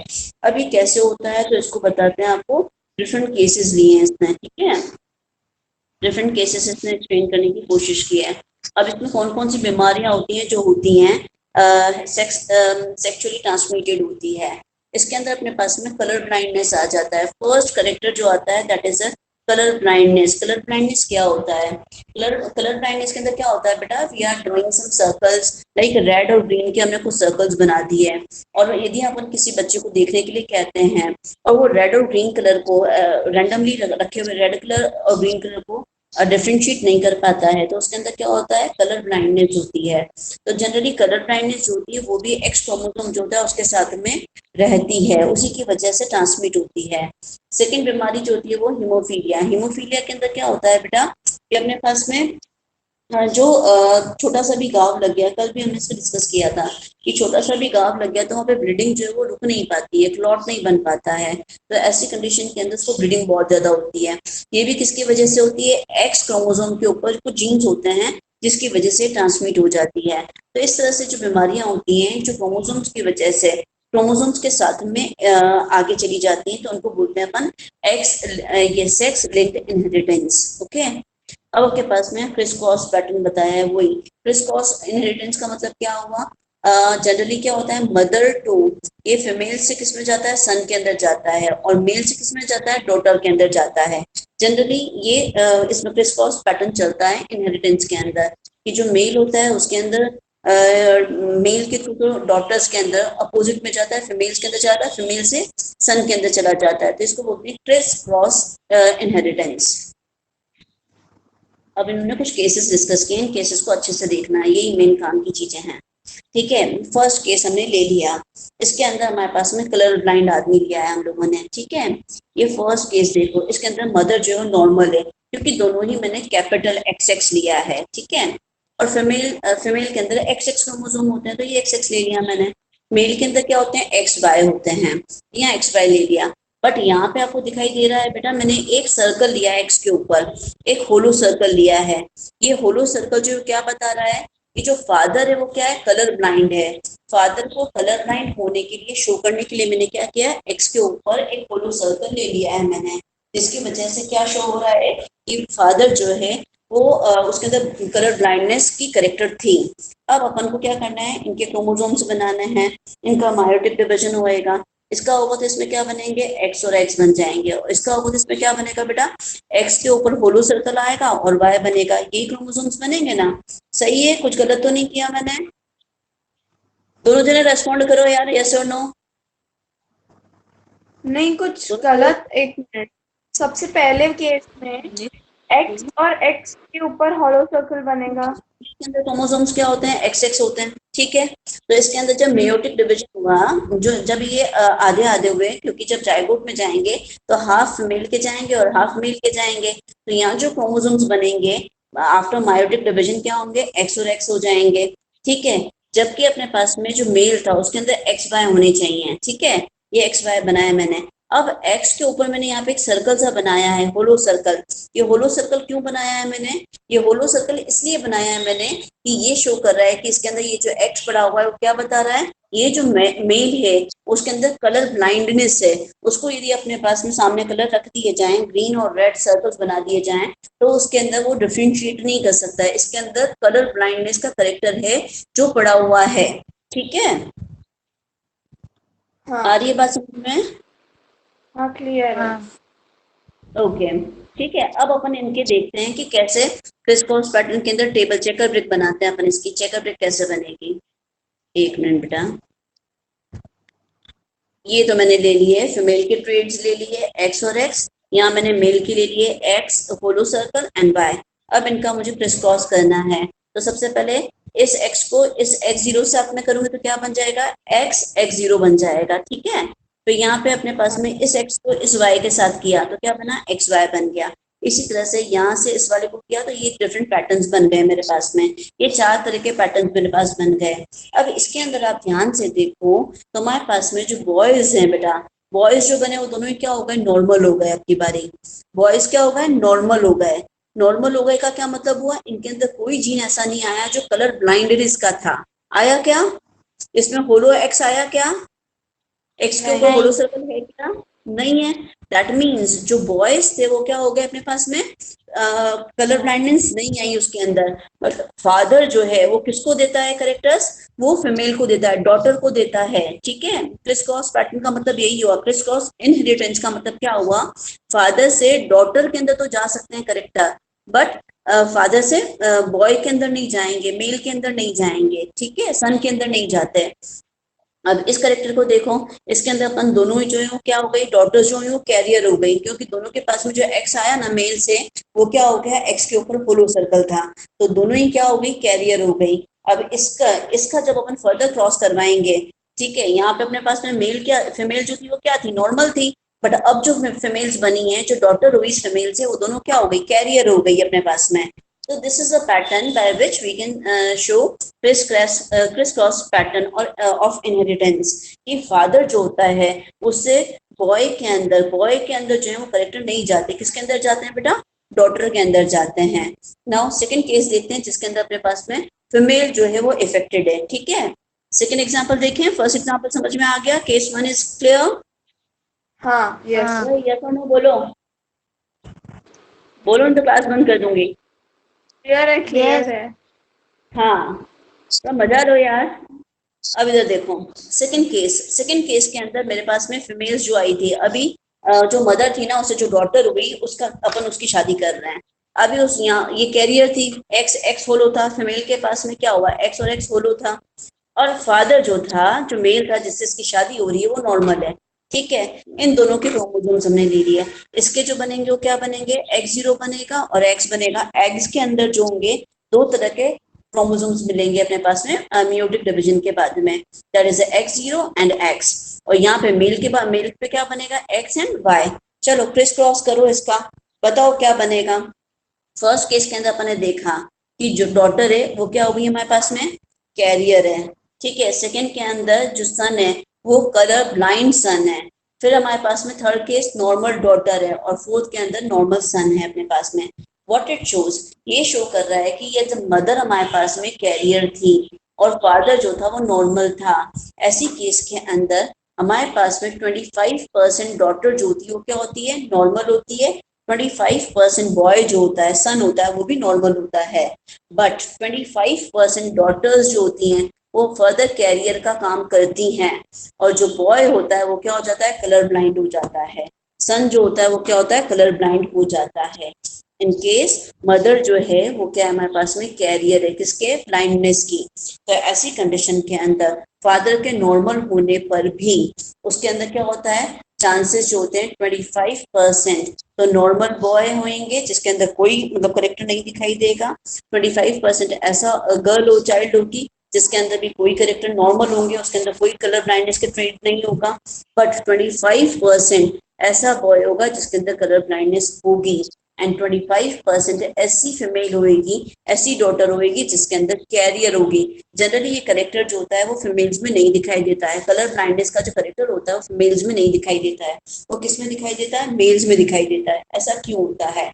अब ये कैसे होता है तो इसको बताते हैं आपको। डिफरेंट केसेस लिए हैं इसने, ठीक है, डिफरेंट केसेस इसने एक्सप्लेन करने की कोशिश की है। अब इसमें कौन कौन सी बीमारियां होती हैं जो होती हैं सेक्सुअली ट्रांसमिटेड होती है। इसके अंदर अपने पास में कलर ब्लाइंडनेस आ जाता है। फर्स्ट करेक्टर जो आता है that is a colour blindness. Colour blindness क्या होता है, कलर ब्लाइंडनेस के अंदर क्या होता है बेटा, we are drawing some circles like red और ग्रीन के, हमने कुछ सर्कल्स बना दिए हैं और यदि अपन किसी बच्चे को देखने के लिए कहते हैं और वो रेड और ग्रीन कलर को रैंडमली रखे हुए रेड कलर और ग्रीन कलर को डिफ्रेंशिएट नहीं कर पाता है तो उसके अंदर क्या होता है, कलर ब्लाइंडनेस होती है। तो जनरली कलर ब्लाइंडनेस जो होती है वो भी एक्स क्रोमोसोम जो होता है उसके साथ में रहती है, उसी की वजह से ट्रांसमिट होती है। सेकेंड बीमारी जो होती है वो हीमोफीलिया। हीमोफीलिया के अंदर क्या होता है बेटा कि अपने पास में जो छोटा सा भी घाव लग गया, कल भी हमने इसको डिस्कस किया था कि छोटा सा भी घाव लग गया तो वहाँ पे ब्लीडिंग जो है वो रुक नहीं पाती है, क्लॉट नहीं बन पाता है। तो ऐसी कंडीशन के अंदर उसको ब्लीडिंग बहुत ज्यादा होती है। ये भी किसकी वजह से होती है, एक्स क्रोमोसोम के ऊपर कुछ जीन्स होते हैं जिसकी वजह से ट्रांसमिट हो जाती है। तो इस तरह से जो बीमारियां होती हैं जो क्रोमोसोम्स की वजह से क्रोमोसोम्स के साथ में आगे चली जाती हैं तो उनको बोलते हैं अपन एक्स, ये सेक्स लिंक्ड इनहेरिटेंस। ओके। अब आपके पास में क्रिस क्रॉस पैटर्न बताया है, वही क्रिस क्रॉस इनहेरिटेंस का मतलब क्या हुआ, जनरली क्या होता है, मदर टू, ये फीमेल से किस में जाता है, सन के अंदर जाता है और मेल से किस में जाता है, डॉटर के अंदर जाता है। जनरली ये इसमें क्रिस क्रॉस पैटर्न चलता है इनहेरिटेंस के अंदर कि जो मेल होता है उसके अंदर मेल के थ्रू डॉटर्स के अंदर अपोजिट में जाता है, फीमेल्स के अंदर जाता है, फीमेल से सन के अंदर चला जाता है। तो इसको बोलते हैं क्रिस क्रॉस इनहेरिटेंस। अब इन्होंने कुछ केसेस डिस्कस किए, इन केसेस को अच्छे से देखना है, यही मेन काम की चीजें हैं। ठीक है, फर्स्ट केस हमने ले लिया। इसके अंदर हमारे पास में कलर ब्लाइंड आदमी लिया है हम लोगों ने, ठीक है। ये फर्स्ट केस देखो, इसके अंदर मदर जो है नॉर्मल है क्योंकि दोनों ही मैंने कैपिटल एक्स एक्स लिया है, ठीक है। और फीमेल के अंदर एक्स एक्स क्रोमोसोम होते हैं तो ये एक्स एक्स ले लिया मैंने। मेल के अंदर क्या होते हैं, एक्स वाई होते हैं, यहाँ एक्स वाई ले लिया। बट यहाँ पे आपको दिखाई दे रहा है बेटा मैंने एक सर्कल लिया है एक्स के ऊपर, एक होलो सर्कल लिया है। ये होलो सर्कल जो क्या बता रहा है, ये जो फादर है वो क्या है, कलर ब्लाइंड है। फादर को कलर ब्लाइंड होने के लिए शो करने के लिए मैंने क्या किया, एक्स के ऊपर एक होलो सर्कल ले लिया है मैंने, जिसकी वजह से क्या शो हो रहा है कि फादर जो है वो उसके अंदर कलर ब्लाइंडनेस की करेक्टर थी। अब अपन को क्या करना है, इनके क्रोमोसोम्स बनाने हैं, इनका मायोटिक डिवीजन होएगा। इसका होगा तो इसमें क्या बनेंगे, एक्स और एक्स बन जाएंगे, और इसका होगा तो इसमें क्या बनेगा बेटा, एक्स के ऊपर होलो सर्कल आएगा और वाई बनेगा, यही क्रोमोसोम्स बनेंगे ना। सही है, कुछ गलत तो नहीं किया मैंने। दोनों जने रेस्पॉन्ड करो यार, यस और नो। नहीं कुछ गलत, एक मिनट। सबसे पहले केस में एक्स और एक्स के ऊपर हॉलो सर्कल बनेगा। इसके अंदर क्रोमोसोम्स क्या होते हैं, एक्स एक्स होते हैं, ठीक है। तो इसके अंदर जब मेयोटिक डिवीजन हुआ, जो जब ये आधे आधे हुए, क्योंकि जब जाइगोट में जाएंगे तो हाफ मेल के जाएंगे और हाफ मेल के जाएंगे, तो यहाँ जो क्रोमोसोम्स बनेंगे आफ्टर मायोटिक डिवीजन क्या होंगे, एक्स और एक्स हो जाएंगे, ठीक है। जबकि अपने पास में जो मेल था उसके अंदर एक्स वाई होने चाहिए, ठीक है। ये एक्स वाई बनाया मैंने। अब एक्स के ऊपर मैंने यहाँ पे एक सर्कल सा बनाया है, होलो सर्कल। ये होलो सर्कल क्यों बनाया है मैंने, ये होलो सर्कल इसलिए बनाया है मैंने कि ये शो कर रहा है कि इसके अंदर ये जो एक्स पड़ा हुआ है वो क्या बता रहा है, ये जो मेल है उसके अंदर कलर ब्लाइंडनेस है। उसको यदि अपने पास में सामने कलर रख दिए जाएं, ग्रीन और रेड सर्कल्स बना दिए जाएं, तो उसके अंदर वो डिफ्रेंशिएट नहीं कर सकता है, इसके अंदर कलर ब्लाइंडनेस का करेक्टर है जो पड़ा हुआ है, ठीक है, हाँ आ रही है बात समझ में? हाँ क्लियर है। ओके, ठीक है। अब अपन इनके देखते हैं कि कैसे क्रिस क्रॉस पैटर्न के अंदर टेबल चेकर ब्रिक बनाते हैं अपन। इसकी चेकर ब्रिक कैसे बनेगी, एक मिनट बेटा। ये तो मैंने ले लिए फीमेल के ट्रेड्स ले लिए एक्स और एक्स, यहाँ मैंने मेल के ले लिए X hollow circle and Y. अब इनका मुझे क्रिस क्रॉस करना है, तो सबसे पहले इस एक्स को इस एक्स जीरो से आप मैं करूंगी तो क्या बन जाएगा, एक्स एक्स जीरो बन जाएगा, ठीक है। तो यहाँ पे अपने पास में इस एक्स को इस वाई के साथ किया तो क्या बना, एक्स वाई बन गया। इसी तरह से यहाँ से इस वाले को किया तो ये डिफरेंट पैटर्न्स बन गए मेरे पास में, ये 4 तरह के पैटर्न्स मेरे पास बन गए। अब इसके अंदर आप ध्यान से देखो तो हमारे पास में जो बॉयज हैं बेटा, बॉयज जो बने वो दोनों ही क्या हो गए, नॉर्मल हो गए। आपकी बारी, बॉयज क्या हो गए, नॉर्मल हो गए। नॉर्मल हो गए का क्या मतलब हुआ, इनके अंदर कोई जीन ऐसा नहीं आया जो कलर ब्लाइंडनेस का था। आया क्या, इसमें होलो एक्स आया क्या, एक्स के ऊपर होलो सर्कल है क्या, नहीं है। दैट मीन्स जो बॉयज थे वो क्या हो गए अपने पास में, कलर ब्लाइंडनेस नहीं आई उसके अंदर। बट फादर जो है वो किसको देता है करेक्टर्स, वो फीमेल को देता है, डॉटर को देता है, ठीक है। क्रिस क्रॉस पैटर्न का मतलब यही हुआ, क्रिस क्रॉस इनहेरिटेंस का मतलब क्या हुआ, फादर से डॉटर के अंदर तो जा सकते हैं करेक्टर, बट फादर से बॉय के अंदर नहीं जाएंगे, मेल के अंदर नहीं जाएंगे, ठीक है, सन के अंदर नहीं जाते। अब इस करेक्टर को देखो, इसके अंदर अपन दोनों ही जो है वो क्या हो गई, डॉटर जो है वो कैरियर हो गई, क्योंकि दोनों के पास में जो एक्स आया ना मेल से, वो क्या हो गया, एक्स के ऊपर होलो सर्कल था, तो दोनों ही क्या हो गई, कैरियर हो गई। अब इसका इसका जब अपन फर्दर क्रॉस करवाएंगे, ठीक है, यहाँ पे अपने पास में मेल क्या, फीमेल जो थी वो क्या थी, नॉर्मल थी। बट अब जो फीमेल्स बनी है, जो डॉटर हुई फीमेल से, वो दोनों क्या हो गई, कैरियर हो गई अपने पास में। तो this is a pattern by which we can show criss cross pattern और ऑफ इनहेरिटेंस, कि फादर जो होता है उससे बॉय के अंदर जो है वो करेक्टर नहीं जाते, किसके अंदर जाते हैं बेटा, डॉटर के अंदर जाते हैं। नाउ सेकंड केस देखते हैं जिसके अंदर अपने पास में फीमेल जो है वो इफेक्टेड है, ठीक है। सेकंड एग्जांपल देखें, फर्स्ट एग्जांपल समझ में आ गया, केस 1 इज क्लियर। हाँ यस यस और नो बोलो, बोलो तो क्लास बंद कर दूंगी। क्लियर है क्लियर है। हाँ, तो मजा लो यार। अब इधर देखो, सेकंड केस के अंदर मेरे पास में फीमेल्स जो आई थी अभी, जो मदर थी ना, उससे जो डॉटर हुई उसका अपन उसकी शादी कर रहे हैं। अभी उस यहाँ ये कैरियर थी, एक्स एक्स होलो था, फीमेल के पास में क्या हुआ, एक्स और एक्स होलो था। और फादर जो था, जो मेल था जिससे इसकी शादी हो रही है, वो नॉर्मल है, ठीक है। इन दोनों के क्रोमोसोम्स हमने ले लिए, इसके जो बनेंगे वो क्या बनेंगे, एक्स जीरो बनेगा और एक्स बनेगा। एग्स के अंदर जो होंगे दो तरह के क्रोमोसोम्स मिलेंगे अपने पास में मियोटिक डिवीजन के बाद में, that is x zero and x. और यहाँ पे मेल के बाद मेल पे क्या बनेगा, एक्स एंड वाई। चलो क्रिस क्रॉस करो इसका, बताओ क्या बनेगा। फर्स्ट केस के अंदर अपन ने देखा कि जो डॉटर है वो क्या हो गई हमारे पास में, कैरियर है, ठीक है। सेकंड के अंदर जो सन है वो कलर ब्लाइंड सन है। फिर हमारे पास में थर्ड केस नॉर्मल डॉटर है, और फोर्थ के अंदर नॉर्मल सन है अपने पास में। व्हाट इट शोज, ये शो कर रहा है कि ये जब मदर हमारे पास में कैरियर थी और फादर जो था वो नॉर्मल था, ऐसी केस के अंदर हमारे पास में 25% डॉटर जो होती है वो क्या होती है, नॉर्मल होती है। 25% बॉय जो होता है, सन होता है, वो भी नॉर्मल होता है। बट 25% डॉटर्स जो होती हैं वो फर्दर कैरियर का काम करती हैं, और जो बॉय होता है वो क्या हो जाता है, कलर ब्लाइंड हो जाता है। सन जो होता है वो क्या होता है, कलर ब्लाइंड हो जाता है। इन केस मदर जो है वो क्या है हमारे पास में, कैरियर है, किसके, ब्लाइंडनेस की। तो ऐसी कंडीशन के अंदर फादर के नॉर्मल होने पर भी उसके अंदर क्या होता है, चांसेस जो होते हैं 25%, तो नॉर्मल बॉय होंगे जिसके अंदर कोई मतलब करेक्टर नहीं दिखाई देगा। 25% ऐसा गर्ल हो, चाइल्ड होगी जिसके अंदर भी कोई करेक्टर नॉर्मल होंगे, उसके अंदर कोई कलर ब्लाइंडनेस के ट्रेट नहीं होगा। बट 25% ऐसा बॉय होगा जिसके अंदर कलर ब्लाइंडनेस होगी, एंड 25% ऐसी फीमेल होगी, ऐसी डॉटर होगी जिसके अंदर कैरियर होगी। जनरली ये करेक्टर जो होता है वो फीमेल्स में नहीं दिखाई देता है, कलर ब्लाइंडनेस का जो करेक्टर होता है वो फीमेल्स में नहीं दिखाई देता है, वो किस में दिखाई देता है, मेल्स में दिखाई देता है। ऐसा क्यों होता है,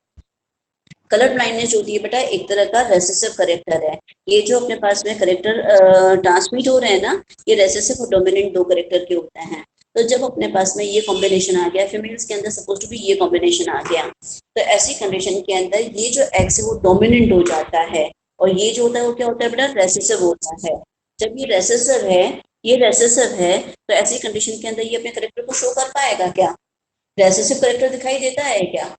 कलर ब्लाइंडनेस होती है बेटा एक तरह का रेसेसिव करेक्टर है। ये जो अपने पास में करेक्टर ट्रांसमिट हो रहे हैं ना, ये रेसेसिव और डोमिनेंट दो करेक्टर के होते हैं। तो जब अपने पास में ये कॉम्बिनेशन आ गया, फीमेल्स के अंदर सपोज टू भी ये कॉम्बिनेशन आ गया, तो ऐसी कंडीशन के अंदर ये जो एक्स है वो डोमिनेंट हो जाता है, और ये जो होता है वो क्या होता है बेटा, रेसेसिव होता है। जब ये रेसेसिव है, ये रेसेसिव है, तो ऐसी कंडीशन के अंदर ये अपने करेक्टर को शो कर पाएगा क्या? रेसेसिव करेक्टर दिखाई देता है क्या?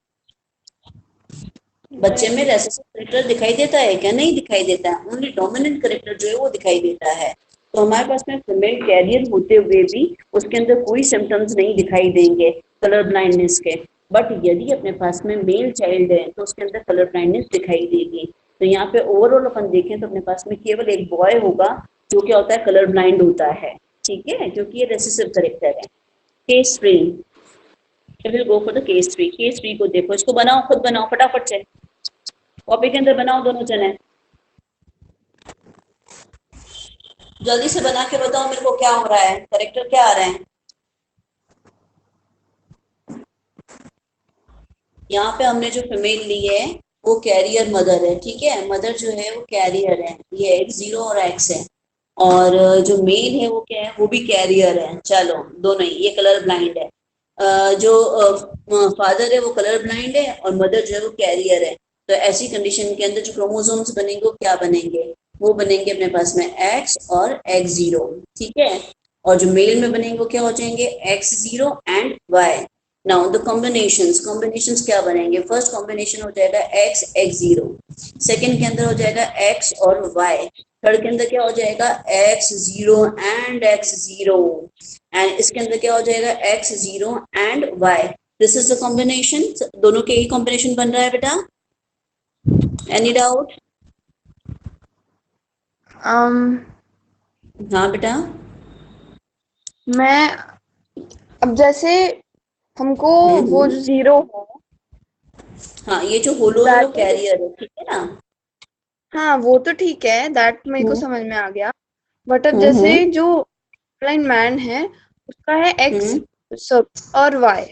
बच्चे में रेसेसिव करेक्टर दिखाई देता है क्या? नहीं दिखाई देता है, ओनली डोमिनेंट करेक्टर जो है वो दिखाई देता है। तो हमारे पास में फीमेल कैरियर होते हुए भी उसके अंदर कोई सिम्टम्स नहीं दिखाई देंगे कलर ब्लाइंडनेस के। बट यदि अपने पास में मेल चाइल्ड है तो उसके अंदर कलर ब्लाइंडनेस दिखाई देगी। तो यहाँ पे ओवरऑल अपन देखें तो अपने पास में केवल एक बॉय होगा जो क्या होता है, कलर ब्लाइंड होता है, ठीक है, क्योंकि ये रेसेसिव करेक्टर है। Case 3, will go for the case 3। Case 3 को देखो, इसको बनाओ, खुद बनाओ फटाफट से, कॉपी के अंदर बनाओ दोनों जने, जल्दी से बना के बताओ मेरे को क्या हो रहा है, करेक्टर क्या आ रहे हैं। यहाँ पे हमने जो फीमेल ली है वो कैरियर मदर है, ठीक है, मदर जो है वो कैरियर है, ये X0 और X है। और जो मेल है वो क्या है, वो भी कैरियर है। चलो दोनों ही, ये कलर ब्लाइंड है। जो फादर है वो कलर ब्लाइंड है और मदर जो है वो कैरियर है। तो ऐसी कंडीशन के अंदर जो क्रोमोसोम्स बनेंगे वो क्या बनेंगे, वो बनेंगे अपने पास में X और X0, ठीक है। और जो मेल में बनेंगे वो क्या हो जाएंगे, X0 and Y। Now the combinations क्या बनेंगे, फर्स्ट कॉम्बिनेशन हो जाएगा X0, सेकंड के अंदर हो जाएगा X और Y, थर्ड के अंदर क्या हो जाएगा X0 एंड X0, एंड इसके अंदर क्या हो जाएगा X0 and Y। This is the combination, दोनों के ही कॉम्बिनेशन बन रहा है बेटा, एनी डाउट? हाँ बेटा। मैं अब जैसे हमको वो जो जीरो है, हाँ, ये जो होलो है वो दैट इज, कैरियर है, ठीक है ना। हाँ वो तो ठीक है, दैट मेरे को हम्म समझ में आ गया। बट अब हम्म जैसे हम्म जो ऑनलाइन मैन है उसका है एक्स हम्म सब और वाई।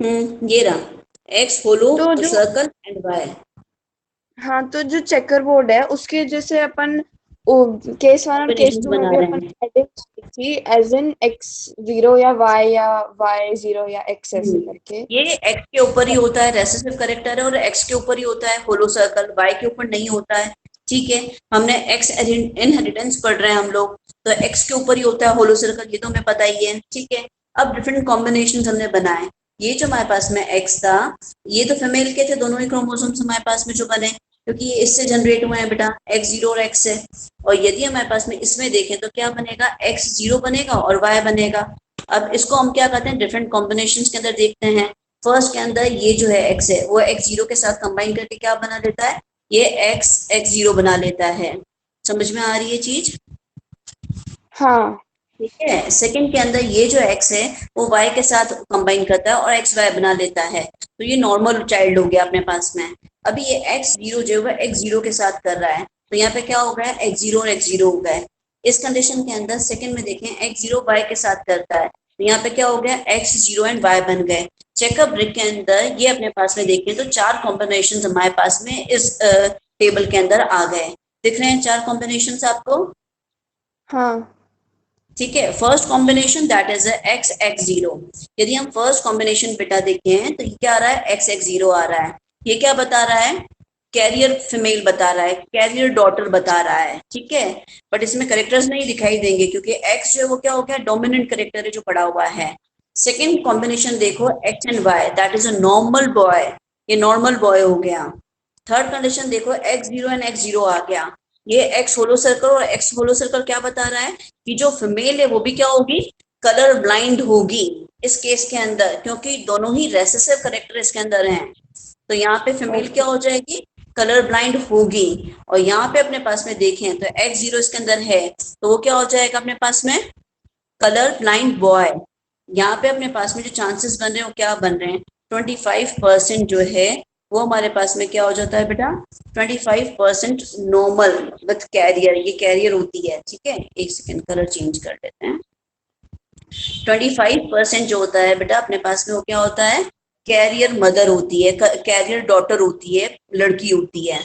ये रहा X होलो तो जो, सर्कल एंड Y। हाँ तो जो चेकर बोर्ड है उसके जैसे अपन केस वन और केस कॉम्बिनेशंस टू में बना भी रहे अपन हैं। हेडिंग्स थी एज इन X0 या Y0 या X ऐसे करके। ये X के ऊपर ही होता है, रेसेसिव करेक्टर है, और X के ऊपर ही होता है होलो सर्कल, Y के ऊपर नहीं होता है, ठीक है। हमने X इनहेरिटेंस पढ़ रहे हैं हम लोग, तो X के ऊपर ही होता है होलो सर्कल, ये तो हमें पता ही है, ठीक है। अब डिफरेंट कॉम्बिनेशन हमने बनाए, ये जो हमारे पास में X था, ये तो फीमेल के थे, दोनों ही क्रोमोसोम्स हमारे पास में जो बने, क्योंकि ये इससे जनरेट हुए हैं बेटा, X0 और X से। और यदि हमारे पास में इसमें देखें तो क्या बनेगा, X0 बनेगा और Y बनेगा। अब इसको हम क्या करते हैं, डिफरेंट कॉम्बिनेशन के अंदर देखते हैं। फर्स्ट के अंदर ये जो है X है वो X0 के साथ कंबाइन करके क्या बना लेता है, ये X0 बना लेता है। समझ में आ रही है चीज? हाँ ठीक है। सेकंड के अंदर ये जो X है वो Y के साथ कंबाइन करता है और XY बना लेता है, तो ये नॉर्मल चाइल्ड हो गया अपने पास में। अभी ये X0 जो है X0 के साथ कर रहा है, तो यहाँ पे क्या हो गया, X0 और X0 हो गए। इस कंडीशन के अंदर सेकंड में देखें X0 Y के साथ करता है, तो यहाँ पे क्या हो गया, X0 एंड Y बन गए। चेकअप ब्रिक के अंदर ये अपने पास में देखें तो 4 कॉम्बिनेशन हमारे पास में इस टेबल के अंदर आ गए। दिख रहे हैं 4 कॉम्बिनेशन आपको? हाँ ठीक है। First combination that is X0। यदि हम फर्स्ट कॉम्बिनेशन बेटा देखें तो ये क्या आ रहा है, X0 आ रहा है। ये क्या बता रहा है, कैरियर फीमेल बता रहा है, कैरियर डॉटर बता रहा है, ठीक है। बट इसमें करेक्टर्स नहीं दिखाई देंगे क्योंकि X जो है वो क्या हो गया, डोमिनेंट करेक्टर है जो पड़ा हुआ है। सेकेंड कॉम्बिनेशन देखो X and Y, that is a normal boy, ये नॉर्मल बॉय हो गया। थर्ड कंडीशन देखो X0 एंड X0 आ गया, ये X होलो सर्कल और X होलो सर्कल क्या बता रहा है कि जो फीमेल है वो भी क्या होगी, कलर ब्लाइंड होगी इस केस के अंदर, क्योंकि दोनों ही रेसेसिव करेक्टर इसके अंदर हैं। तो यहाँ पे फीमेल क्या हो जाएगी, कलर ब्लाइंड होगी। और यहाँ पे अपने पास में देखें तो X0 इसके अंदर है, तो वो क्या हो जाएगा अपने पास में, कलर ब्लाइंड बॉय। यहाँ पे अपने पास में जो चांसेस बन रहे हैं वो क्या बन रहे हैं, 25% जो है वो हमारे पास में क्या हो जाता है बेटा, 25% नॉर्मल विथ कैरियर, ये कैरियर होती है, ठीक है। एक सेकेंड कलर चेंज कर लेते हैं। 25% जो होता है बेटा अपने पास में वो क्या होता है, कैरियर मदर होती है, कैरियर डॉटर होती है, लड़की होती है।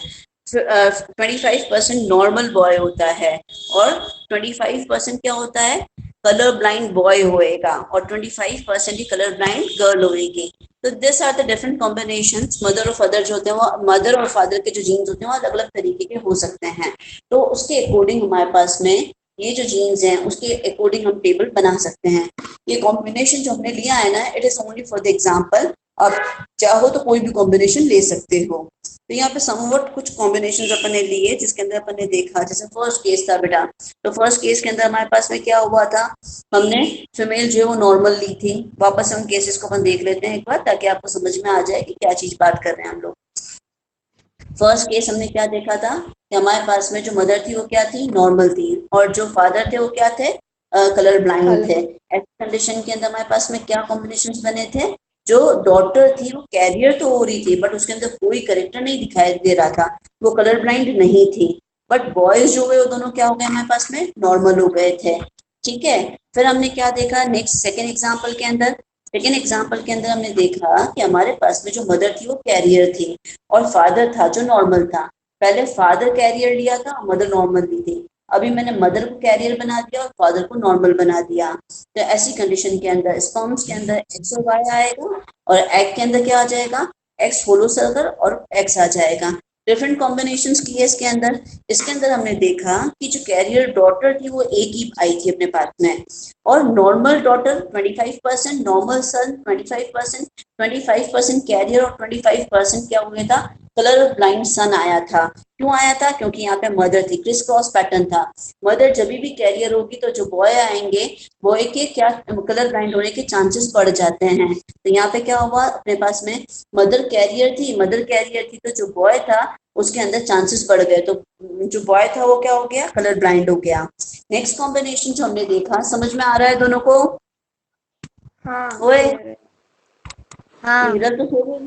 25% नॉर्मल बॉय होता है और 25% क्या होता है, कलर ब्लाइंड बॉय होएगा और 25% ही कलर ब्लाइंड गर्ल होएगी। तो this are the different combinations. Mother और फादर जो होते हैं वो मदर और फादर के जो जीन्स होते हैं वो अलग अलग तरीके के हो सकते हैं। तो उसके अकॉर्डिंग हमारे पास में ये जो जीन्स हैं उसके अकॉर्डिंग हम टेबल बना सकते हैं। ये कॉम्बिनेशन जो हमने लिया है ना, it is only for the example. आप चाहो तो कोई भी कॉम्बिनेशन ले सकते हो। तो यहाँ पे समवट कुछ कॉम्बिनेशन अपन ने लिए जिसके अंदर अपन ने देखा, जैसे फर्स्ट केस था बेटा। तो फर्स्ट केस के अंदर हमारे पास में क्या हुआ था, हमने फीमेल जो है वो नॉर्मल ली थी। वापस हम केसेस को अपन देख लेते हैं एक बार, ताकि आपको समझ में आ जाए कि क्या चीज बात कर रहे हैं हम लोग। फर्स्ट केस हमने क्या देखा था कि हमारे पास में जो मदर थी वो क्या थी, नॉर्मल थी, और जो फादर थे वो क्या थे, कलर ब्लाइंड थे। ऐसी कंडीशन के अंदर हमारे पास में क्या कॉम्बिनेशन बने थे, जो डॉटर थी वो कैरियर तो हो रही थी बट उसके अंदर कोई करेक्टर नहीं दिखाई दे रहा था, वो कलर ब्लाइंड नहीं थी। बट बॉयज जो हुए वो दोनों क्या हो गए हमारे पास में, नॉर्मल हो गए थे। ठीक है। फिर हमने क्या देखा नेक्स्ट सेकेंड एग्जाम्पल के अंदर, सेकेंड एग्जाम्पल के अंदर हमने देखा कि हमारे पास में जो मदर थी वो कैरियर थी और फादर था जो नॉर्मल था। पहले फादर कैरियर लिया था, मदर नॉर्मल ली थी। अभी मैंने मदर को कैरियर बना दिया और फादर को नॉर्मल बना दिया। तो ऐसी कंडीशन के अंदर स्पर्म्स के अंदर एक्स और वाई आएगा और एग के अंदर क्या आ जाएगा, एक्स होलो सर्कल और एक्स आ जाएगा। डिफरेंट कॉम्बिनेशंस की है इसके अंदर। इसके अंदर हमने देखा कि जो कैरियर डॉटर थी वो एक ही आई थी अपने पास में, और normal daughter 25%, normal son 25%, 25% carrier और 25% क्या हो गया था, कलर ब्लाइंड सन आया था। क्यों आया था, क्योंकि यहाँ पे मदर थी, क्रिस क्रॉस पैटर्न था। मदर जब भी कैरियर होगी तो जो बॉय आएंगे, बॉय के क्या कलर ब्लाइंड होने के चांसेस बढ़ जाते हैं। तो यहाँ पे क्या हुआ अपने पास में, मदर कैरियर थी, मदर कैरियर थी तो जो बॉय था उसके अंदर चांसेस बढ़ गए, तो जो बॉय था वो क्या हो गया, कलर ब्लाइंड हो गया। नेक्स्ट कॉम्बिनेशन जो हमने देखा, समझ में आ रहा है दोनों को? हाँ ओए clear है। हाँ हिरल तो सो गई,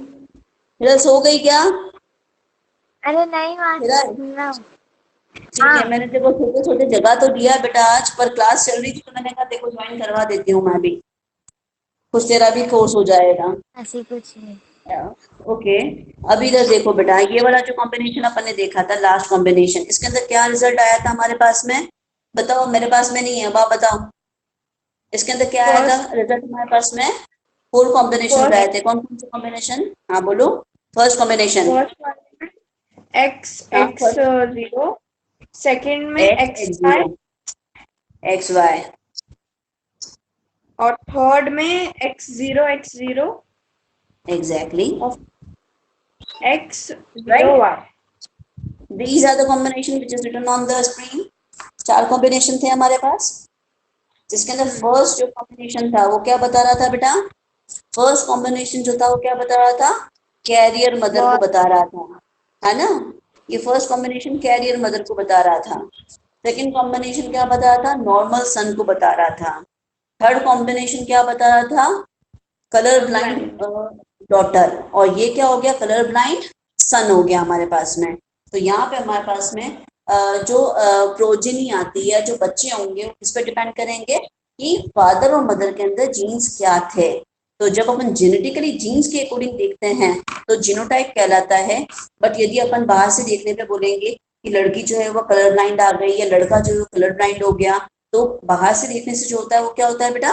हिरल सो गई क्या? अरे नहीं हिरल मासी ना। ठीक है, हाँ मैंने देखो छोटे छोटे जगह तो दिया बेटा आज, पर क्लास चल रही थी तो मैंने कहा देखो ज्वाइन करवा देती हूँ मैं भी, कुछ तेरा भी कोर्स हो जाएगा। ऐसी कुछ नहीं। ओके। अभी इधर देखो बेटा, ये वाला जो कॉम्बिनेशन अपन ने देखा था लास्ट कॉम्बिनेशन, इसके अंदर क्या रिजल्ट आया था हमारे पास में, बताओ, मेरे पास में नहीं है, आप बताओ। इसके अंदर क्या आया था फर्स्ट रिजल्ट हमारे पास में, फोर कॉम्बिनेशन आए फर्स्ट थे। कौन कौन से कॉम्बिनेशन, हाँ बोलो। फर्स्ट कॉम्बिनेशन, फर्स्ट वाले में एक्स हाँ एक्स फर्स्ट, जीरो, सेकंड में X X X Y, zero, X Y, और थर्ड में एक्स जीरो एग्जैक्टली, और X zero right. Y. These are the combination which is written on the screen। चार कॉम्बिनेशन थे हमारे पास, जिसके अंदर फर्स्ट जो कॉम्बिनेशन था वो क्या बता रहा था बेटा, फर्स्ट कॉम्बिनेशन जो था वो क्या बता रहा था, कैरियर मदर को बहुत बता रहा था, है ना। ये फर्स्ट कॉम्बिनेशन कैरियर मदर को बता रहा था। सेकंड कॉम्बिनेशन क्या बता रहा था, नॉर्मल सन को बता रहा था। थर्ड कॉम्बिनेशन क्या बता रहा था, कलर ब्लाइंड ब्लाइंड। डॉटर, और ये क्या हो गया, कलर ब्लाइंड सन हो गया हमारे पास में। तो यहाँ पे हमारे पास में जो प्रोजेनी आती है, जो बच्चे होंगे, किस पे डिपेंड करेंगे कि फादर और मदर के अंदर जीन्स क्या थे। तो जब अपन जेनेटिकली जीन्स के अकॉर्डिंग देखते हैं तो जीनोटाइप कहलाता है। बट यदि अपन बाहर से देखने पे बोलेंगे कि लड़की जो है वो कलर ब्लाइंड आ गई या लड़का जो है कलर ब्लाइंड हो गया, तो बाहर से देखने से जो होता है वो क्या होता है बेटा,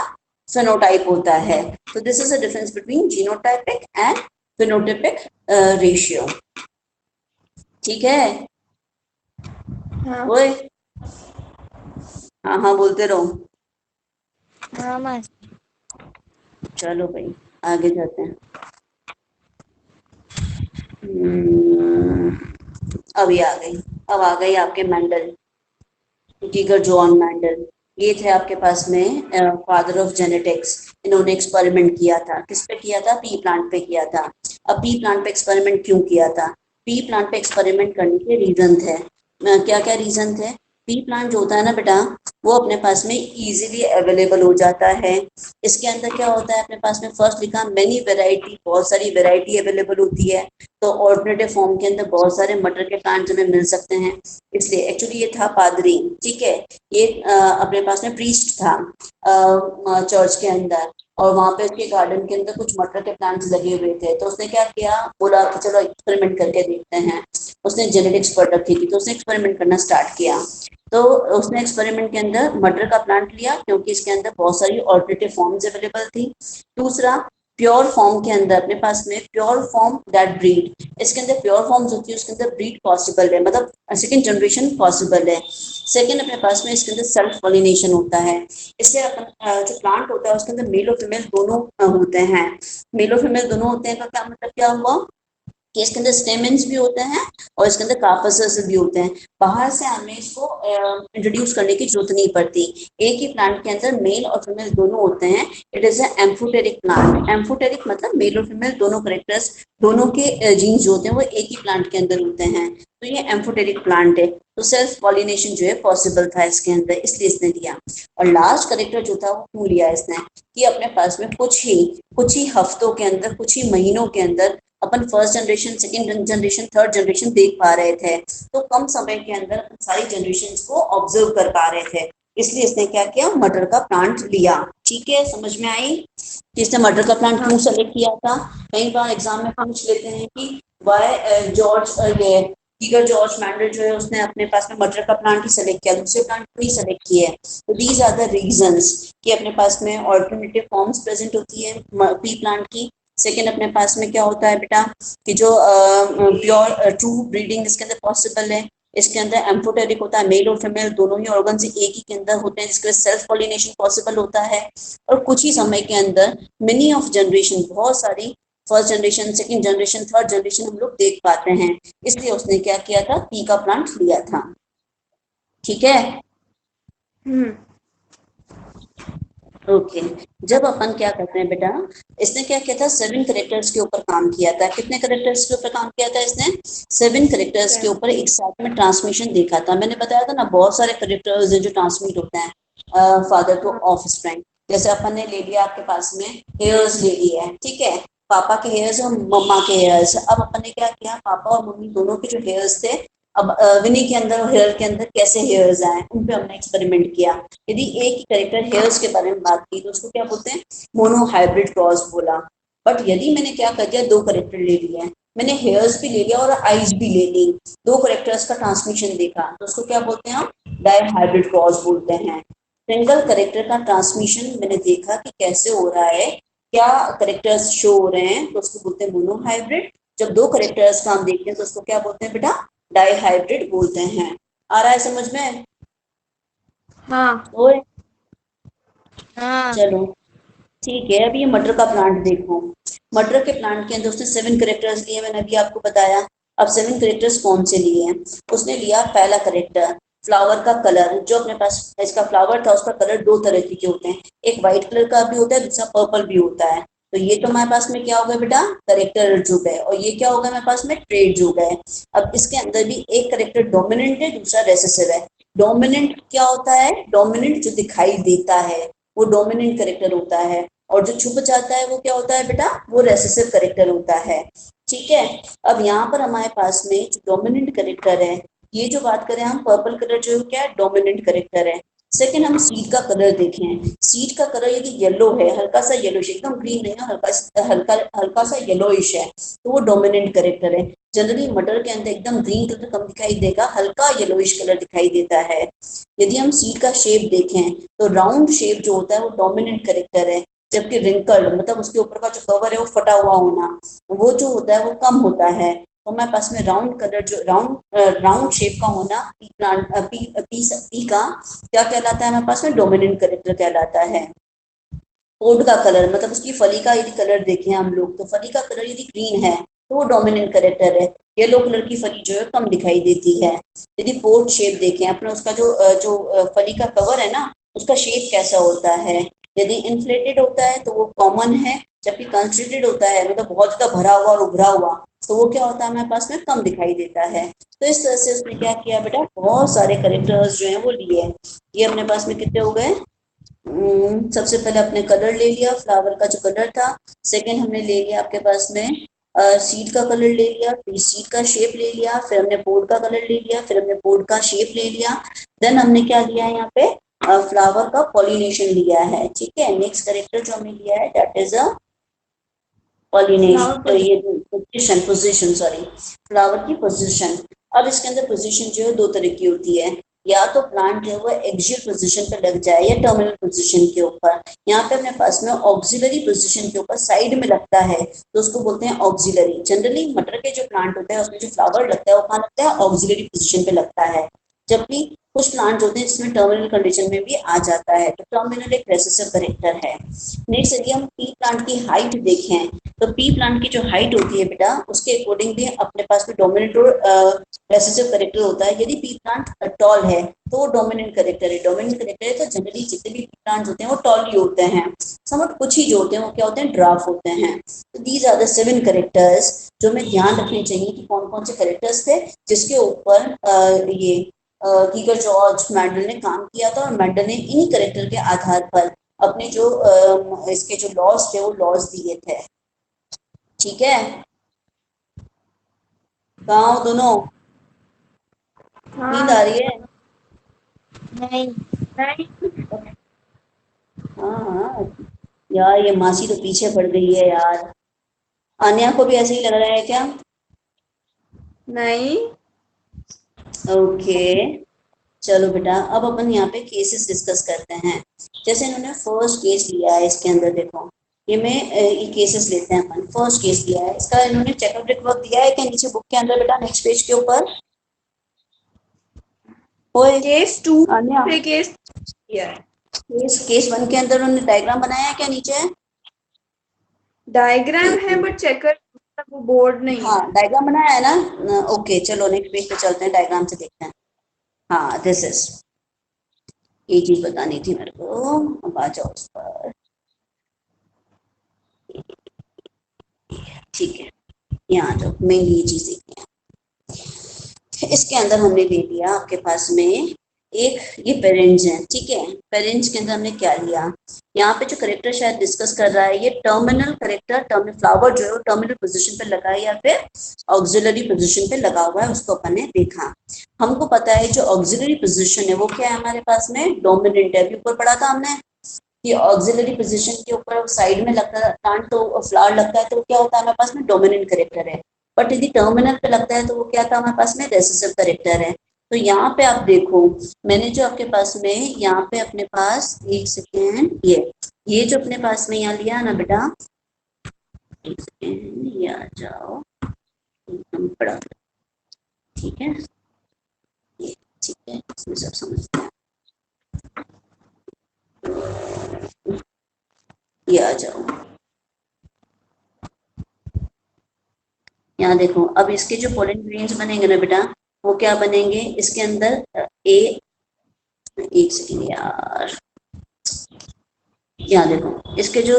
फेनोटाइप होता है। तो this is a difference between genotypic and phenotypic ratio. ठीक है। हाँ ओए, हाँ हाँ बोलते रहो। हाँ मासी। चलो भाई आगे जाते हैं। अभी आ गई, अब आ गई आपके मेंडल, टीगर जॉन मेंडल। ये थे आपके पास में फादर ऑफ जेनेटिक्स। इन्होंने एक्सपेरिमेंट किया था, किस पे किया था, पी प्लांट पे किया था। अब पी प्लांट पे एक्सपेरिमेंट क्यों किया था, पी प्लांट पे एक्सपेरिमेंट करने के रीजन थे, क्या क्या रीजन थे। पी प्लांट जो होता है ना बेटा, वो अपने पास में इजीली अवेलेबल हो जाता है। इसके अंदर क्या होता है अपने पास में, फर्स्ट लिखा मेनी वेराइटी, बहुत सारी वेराइटी अवेलेबल होती है। तो ऑल्टरनेटिव फॉर्म के अंदर बहुत सारे मटर के प्लांट्स हमें मिल सकते हैं। इसलिए एक्चुअली ये था पादरी, ठीक है। ये अपने पास में प्रीस्ट था चर्च के अंदर, और वहां पे उसके गार्डन के अंदर कुछ मटर के प्लांट्स लगे हुए थे। तो उसने क्या किया, बोला कि चलो एक्सपेरिमेंट करके देखते हैं। उसने जेनेटिक्स पढ़ रखी थी, तो उसने एक्सपेरिमेंट करना स्टार्ट किया। तो उसने एक्सपेरिमेंट के अंदर मटर का प्लांट लिया क्योंकि इसके अंदर बहुत सारी ऑल्टरनेटिव फॉर्म्स अवेलेबल थी। दूसरा, प्योर फॉर्म के अंदर अपने पास में प्योर फॉर्म दैट ब्रीड, इसके अंदर प्योर फॉर्म्स होती है, उसके अंदर ब्रीड पॉसिबल है, मतलब सेकंड जनरेशन पॉसिबल है। सेकंड, अपने पास में इसके अंदर सेल्फ पॉलिनेशन होता है। इससे अपन जो प्लांट होता है उसके अंदर मेल और फीमेल दोनों होते हैं। मेल और फीमेल दोनों होते हैं का क्या मतलब क्या हुआ कि इसके अंदर स्टेमेंस भी होते हैं और इसके अंदर कार्पसेस भी होते हैं। बाहर से हमें इसको इंट्रोड्यूस करने की जरूरत नहीं पड़ती। एक ही प्लांट के अंदर मेल और फीमेल दोनों होते हैं। It is amphoteric plant. Amphoteric मतलब मेल और फीमेल दोनों करेक्टर्स, दोनों के जीन्स जो होते हैं वो एक ही प्लांट के अंदर होते हैं। तो ये एम्फोटेरिक प्लांट है। तो सेल्फ पॉलिनेशन जो है पॉसिबल था इसके अंदर, इसलिए इसने लिया। और लास्ट करेक्टर जो था वो क्यों लिया इसने कि अपने पास में कुछ ही हफ्तों के अंदर, कुछ ही महीनों के अंदर अपन first generation, second generation, third generation देख पा रहे थे। तो कम समय के अंदर अपन सारी जनरेशन को ऑब्जर्व कर पा रहे थे, इसलिए इसने क्या किया, मटर का प्लांट लिया। ठीक है, समझ में आई कि इसने मटर का प्लांट क्यों सेलेक्ट किया था। कई बार एग्जाम में पूछ लेते हैं कि वाई जॉर्ज ईगर जॉर्ज मैंडल जो है उसने अपने पास में मटर का प्लांट ही सेलेक्ट किया, दूसरे प्लांट को नहीं सेलेक्ट किया है। तो दीज आर द रीजंस कि अपने पास में ऑल्टरनेटिव फॉर्म्स प्रेजेंट होती है पी प्लांट की। सेकेंड, अपने पास में क्या होता है बेटा कि जो प्योर ट्रू ब्रीडिंग इसके अंदर पॉसिबल है। इसके अंदर एम्फोटेरिक होता है, मेल और फीमेल दोनों ही ऑर्गन से एक ही के अंदर होते हैं, जिसके वजह सेल्फ पॉलिनेशन पॉसिबल होता है। और कुछ ही समय के अंदर मिनी ऑफ जनरेशन, बहुत सारी first generation, second generation, third generation हम लोग देख पाते हैं। इसलिए उसने क्या किया था, पी का प्लांट लिया था। ठीक है, ओके। जब अपन क्या करते हैं बेटा, इसने क्या किया था, 7 करेक्टर्स के ऊपर काम किया था। कितने करेक्टर्स के ऊपर काम किया था इसने, 7 करेक्टर्स के ऊपर एक साथ में ट्रांसमिशन देखा था। मैंने बताया था ना, बहुत सारे करेक्टर्स है जो ट्रांसमिट होते हैं फादर टू ऑफस्प्रिंग। जैसे अपन ने ले लिया आपके पास में हेयर्स ले लिया है, ठीक है, पापा के हेयर्स और मम्मा के हेयर्स। अब अपन ने क्या किया, पापा और मम्मी दोनों के जो हेयर्स थे, अब विनी के अंदर और हेयर के अंदर कैसे हेयर्स आए, उन पे हमने एक्सपेरिमेंट किया। यदि एक ही करेक्टर हेयर्स के बारे में बात की तो उसको क्या बोलते हैं, मोनो हाइब्रिड क्रॉस बोला। बट यदि मैंने क्या कर दिया, 2 करेक्टर ले लिए, मैंने हेयर्स भी ले लिया और आईज भी ले ली, 2 करेक्टर्स का ट्रांसमिशन देखा, तो उसको क्या बोलते हैं हम, डाई हाइब्रिड क्रॉस बोलते हैं। सिंगल करेक्टर का ट्रांसमिशन मैंने देखा कि कैसे हो रहा है, क्या करेक्टर्स शो हो रहे हैं, तो उसको बोलते हैं मोनो हाइब्रिड। जब 2 करेक्टर्स का हम देखते हैं तो उसको क्या बोलते हैं बेटा, डाई हाइब्रिड बोलते हैं। आ रहा है समझ में? हाँ ओए हाँ चलो ठीक है। अब ये मटर का प्लांट देखो, मटर के प्लांट के अंदर उसने 7 करेक्टर्स लिए, मैंने अभी आपको बताया। अब 7 करेक्टर्स कौन से लिए हैं, उसने लिया पहला करेक्टर, फ्लावर का कलर। जो अपने पास इसका फ्लावर था उसका कलर 2 तरह के होते हैं, एक व्हाइट कलर का भी होता है, दूसरा पर्पल भी होता है। तो ये तो हमारे पास में क्या हो गया बेटा, करेक्टर जो गए, और ये क्या होगा हमारे पास में, ट्रेड जो गए। अब इसके अंदर भी एक करेक्टर डोमिनेंट है, दूसरा रेसेसिव है। डोमिनेंट क्या होता है, डोमिनेंट जो दिखाई देता है वो डोमिनेंट करेक्टर होता है, और जो छुप जाता है वो क्या होता है बेटा, वो रेसेसिव करेक्टर होता है। ठीक है, अब यहाँ पर हमारे पास में जो डोमिनेंट करेक्टर है, ये जो बात करें हम, पर्पल कलर जो क्या है, डोमिनेंट करेक्टर है। सेकंड, हम सीड का कलर देखें, सीड का कलर यदि येलो है, हल्का सा येलोइश, एकदम ग्रीन नहीं है, हल्का हल्का सा येलोइश है, तो वो डोमिनेंट करेक्टर है। जनरली मटर के अंदर एकदम ग्रीन कलर कम दिखाई देगा, हल्का येलोइश कलर दिखाई देता है। यदि हम सीड का शेप देखें तो राउंड शेप जो होता है वो डोमिनेंट करेक्टर है, जबकि रिंकल्ड मतलब उसके ऊपर का जो कवर है वो फटा हुआ होना, वो जो होता है वो कम होता है। तो हमारे पास में राउंड कलर जो राउंड शेप का होना पी प्लांट पी का क्या कहलाता है, हमारे पास में डोमिनेंट करेक्टर कहलाता है। पोड का कलर मतलब उसकी फली का यदि कलर देखें हम लोग, तो फली का कलर यदि ग्रीन है तो वो डोमिनेंट करेक्टर है। येलो कलर की फली जो है कम दिखाई देती है। यदि पोड शेप देखें अपना, उसका जो फली का कवर है ना, उसका शेप कैसा होता है, यदि इन्फ्लेटेड होता है तो वो कॉमन है, जबकि कंस्ट्रिक्टेड होता है मतलब बहुत ज्यादा भरा हुआ और उभरा हुआ, तो वो क्या होता है हमारे पास में, कम दिखाई देता है। तो इस तरह से उसने क्या किया बेटा, बहुत सारे करेक्टर्स जो है वो लिए। ये अपने पास में कितने हो गए, सबसे पहले अपने कलर ले लिया, फ्लावर का जो कलर था। सेकंड हमने ले लिया आपके पास में सीड का कलर ले लिया, फिर सीड का शेप ले लिया, फिर हमने पोड का कलर ले लिया, फिर हमने पोड का शेप ले लिया। देन हमने क्या लिया है यहाँ पे, फ्लावर का पॉलिनेशन लिया है। ठीक है, नेक्स्ट करेक्टर जो हमने लिया है दैट इज अ पॉलिनेशन, ये पोजीशन सॉरी, फ्लावर की पोजीशन। अब इसके अंदर पोजीशन जो है दो तरह की होती है, या तो प्लांट जो है वो एक्सियल पोजीशन पे लग जाए या टर्मिनल पोजीशन के ऊपर। यहाँ पे अपने पास में ऑक्सिलरी पोजीशन के ऊपर साइड में लगता है तो उसको बोलते हैं ऑक्सिलरी। जनरली मटर के जो प्लांट होते हैं उसमें जो फ्लावर लगता है वो कहाँ लगता है, ऑक्सिलरी पोजीशन पे लगता है। जबकि कुछ प्लांट होते हैं जिसमें टर्मिनल कंडीशन में भी आ जाता है, तो टर्मिनल एक रेसेसिव कैरेक्टर है। नेक्स्ट यदि हम पी प्लांट की हाइट देखें तो पी प्लांट की जो हाइट होती है बेटा उसके अकॉर्डिंग भी अपने पास में डोमिनेंट और रेसेसिव कैरेक्टर होता है। यदि पी प्लांट टॉल है तो वो डोमिनेंट कैरेक्टर है। डोमिनेंट कैरेक्टर है तो जनरली जितने भी प्लांट्स होते हैं वो टॉल ही होते हैं। समवट कुछ ही जो होते हैं वो क्या होते हैं, ड्राफ होते हैं। तो दीज आर द 7 कैरेक्टर्स जो हमें ध्यान रखने चाहिए कि कौन कौन से कैरेक्टर्स थे जिसके ऊपर ये गीगर जॉर्ज मेंडल ने काम किया था, और मेंडल ने इन्हीं कैरेक्टर के आधार पर अपने जो इसके जो लॉज थे वो लॉज दिए थे। ठीक है, कहाँ हो दोनों, नींद हाँ। आ रही है? नहीं। नहीं। हाँ हाँ यार, ये मासी तो पीछे पड़ गई है यार। आन्या को भी ऐसे ही लग रहा है क्या? नहीं। ओके, चलो बेटा अब अपन यहाँ पे केसेस डिस्कस करते हैं। जैसे इन्होंने फर्स्ट केस लिया है, इसके अंदर देखो ये मैं ये केसेस लेते हैं अपन। फर्स्ट केस लिया है, इसका इन्होंने चेकअप वर्क दिया है क्या नीचे बुक के अंदर बेटा, नेक्स्ट पेज के ऊपर? ओए केस 2 आन्या, से केस किया है। केस 1 के अंदर उन्होंने डायग्राम बनाया है क्या नीचे? डायग्राम है बट चेकर वो बोर्ड नहीं हाँ है। डायग्राम बनाया है ना, ओके चलो नेक्स्ट पेज पे चलते हैं, डायग्राम से देखते हैं। हाँ दिस इज, ये चीज बतानी थी मेरे को, अब आ जाओ उस पर। ठीक है, यहाँ आ जाओ, मेन ये चीज देखते हैं। इसके अंदर हमने ले लिया आपके पास में एक, ये पेरेंट्स हैं, ठीक है। पेरेंट्स के अंदर हमने क्या लिया, यहाँ पे जो करेक्टर शायद डिस्कस कर रहा है ये टर्मिनल करेक्टर, टर्मिनल फ्लावर जो है वो टर्मिनल पोजीशन पे लगा है या फिर ऑक्सिलरी पोजीशन पे लगा हुआ है, उसको अपन ने देखा। हमको पता है जो ऑक्सिलरी पोजीशन है वो क्या है हमारे पास में, डोमिनेंट है। अभी ऊपर पढ़ा था हमने कि ऑक्सिलरी पोजीशन के ऊपर साइड में लगता है प्लांट तो फ्लावर लगता है तो क्या होता है हमारे पास में, डोमिनेंट करेक्टर है। बट यदि टर्मिनल पे लगता है तो वो क्या था हमारे पास में, रेसेसिव करेक्टर है। तो यहाँ पे आप देखो, मैंने जो आपके पास में यहाँ पे अपने पास, एक सेकेंड, ये जो अपने पास में यहाँ लिया ना बेटा, एक सेकेंड ये आ जाओ एकदम बड़ा, ठीक है, ये ठीक है, इसमें सब समझते हैं, ये आ जाओ। यहाँ देखो, अब इसके जो पोलन ग्रेन्स बनेंगे ना बेटा वो क्या बनेंगे इसके अंदर, ए, एक सेकेंड यार, यहाँ देखो इसके जो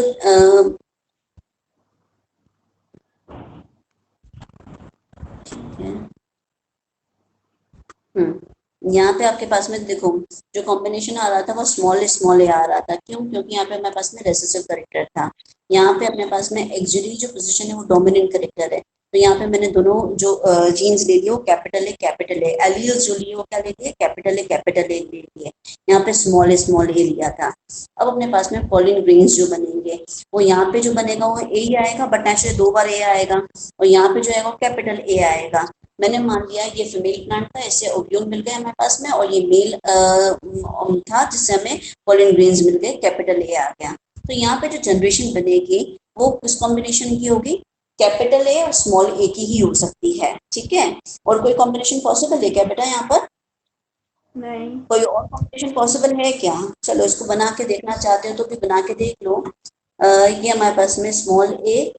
यहाँ पे आपके पास में देखो जो कॉम्बिनेशन आ रहा था वो स्मॉल ए आ रहा था, क्यों? क्योंकि यहाँ पे हमारे पास में रेसेसिव करेक्टर था। यहाँ पे अपने पास में एक्सिलरी जो पोजीशन है वो डोमिनेंट करेक्टर है। तो यहाँ पे मैंने दोनों जो जीन्स ले लिए वो कैपिटल है, एलियल्स जो लिए वो क्या ले लिए, कैपिटल ए ले लिए। यहाँ पे स्मॉल ए लिया था। अब अपने पास में पॉलिन ग्रेन्स जो बनेंगे वो यहाँ पे जो बनेगा वो ए ही आएगा, बट नेचुरली 2 बार ए आएगा, और यहाँ पे जो है वो कैपिटल ए आएगा। मैंने मान लिया ये फीमेल प्लांट था, इससे ओव्यूल मिल गए हमारे पास में, और ये मेल था जिससे हमें पॉलिन ग्रेन्स मिल गए, कैपिटल ए आ गया। तो यहाँ पे जो जनरेशन बनेगी वो किस कॉम्बिनेशन की होगी, कैपिटल ए और स्मॉल ए की ही हो सकती है, ठीक है। और कोई कॉम्बिनेशन पॉसिबल है क्या बेटा यहाँ पर, नहीं। कोई और कॉम्बिनेशन पॉसिबल है क्या? चलो इसको बना के देखना चाहते हो तो भी बना के देख लो। ये हमारे पास में स्मॉल ए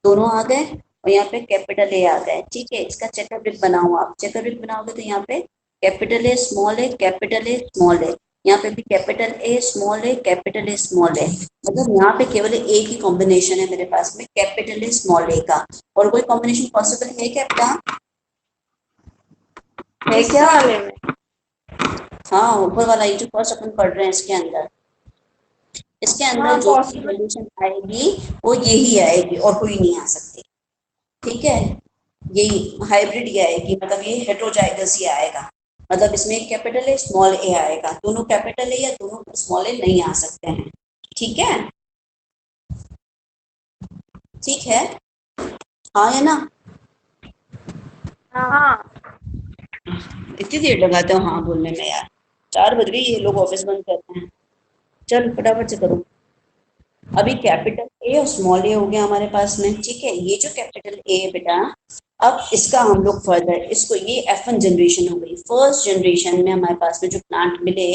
दोनों आ गए और यहाँ पे कैपिटल ए आ गए, ठीक है। इसका चेकर ब्रिक बनाओ, आप चेकर ब्रिक बनाओगे तो यहाँ पे capital a small a, capital a small a, यहाँ पे भी capital a small a, capital a small a, मतलब यहाँ पे केवल ए की कॉम्बिनेशन है मेरे पास में, कैपिटल ए स्मॉल ए का। और कोई कॉम्बिनेशन पॉसिबल है क्या बेटा, है इस क्या? वाले में हाँ ऊपर वाला ये जो फर्स्ट अपन पढ़ रहे हैं इसके अंदर, इसके हाँ अंदर जो भी पॉसिबल। कंडीशन आएगी वो यही आएगी और कोई नहीं आ सकती, ठीक है। यही हाइब्रिड ही आएगी, मतलब ये हेट्रोजाइगस ही आएगा, मतलब इसमें कैपिटल ए स्मॉल ए आएगा, दोनों कैपिटल ए या दोनों स्मॉल ए नहीं आ सकते हैं, ठीक है। ठीक है, हाँ या ना? हाँ। इतनी देर लगाते हो हाँ बोलने में यार, 4 बज गई, ये लोग ऑफिस बंद करते हैं। चल फटाफट से करो। अभी कैपिटल ए और स्मॉल ए हो गया हमारे पास में, ठीक है। ये जो कैपिटल ए है बेटा, अब इसका हम लोग फर्दर इसको, ये F1 जनरेशन हो गई। फर्स्ट जनरेशन में हमारे पास में जो प्लांट मिले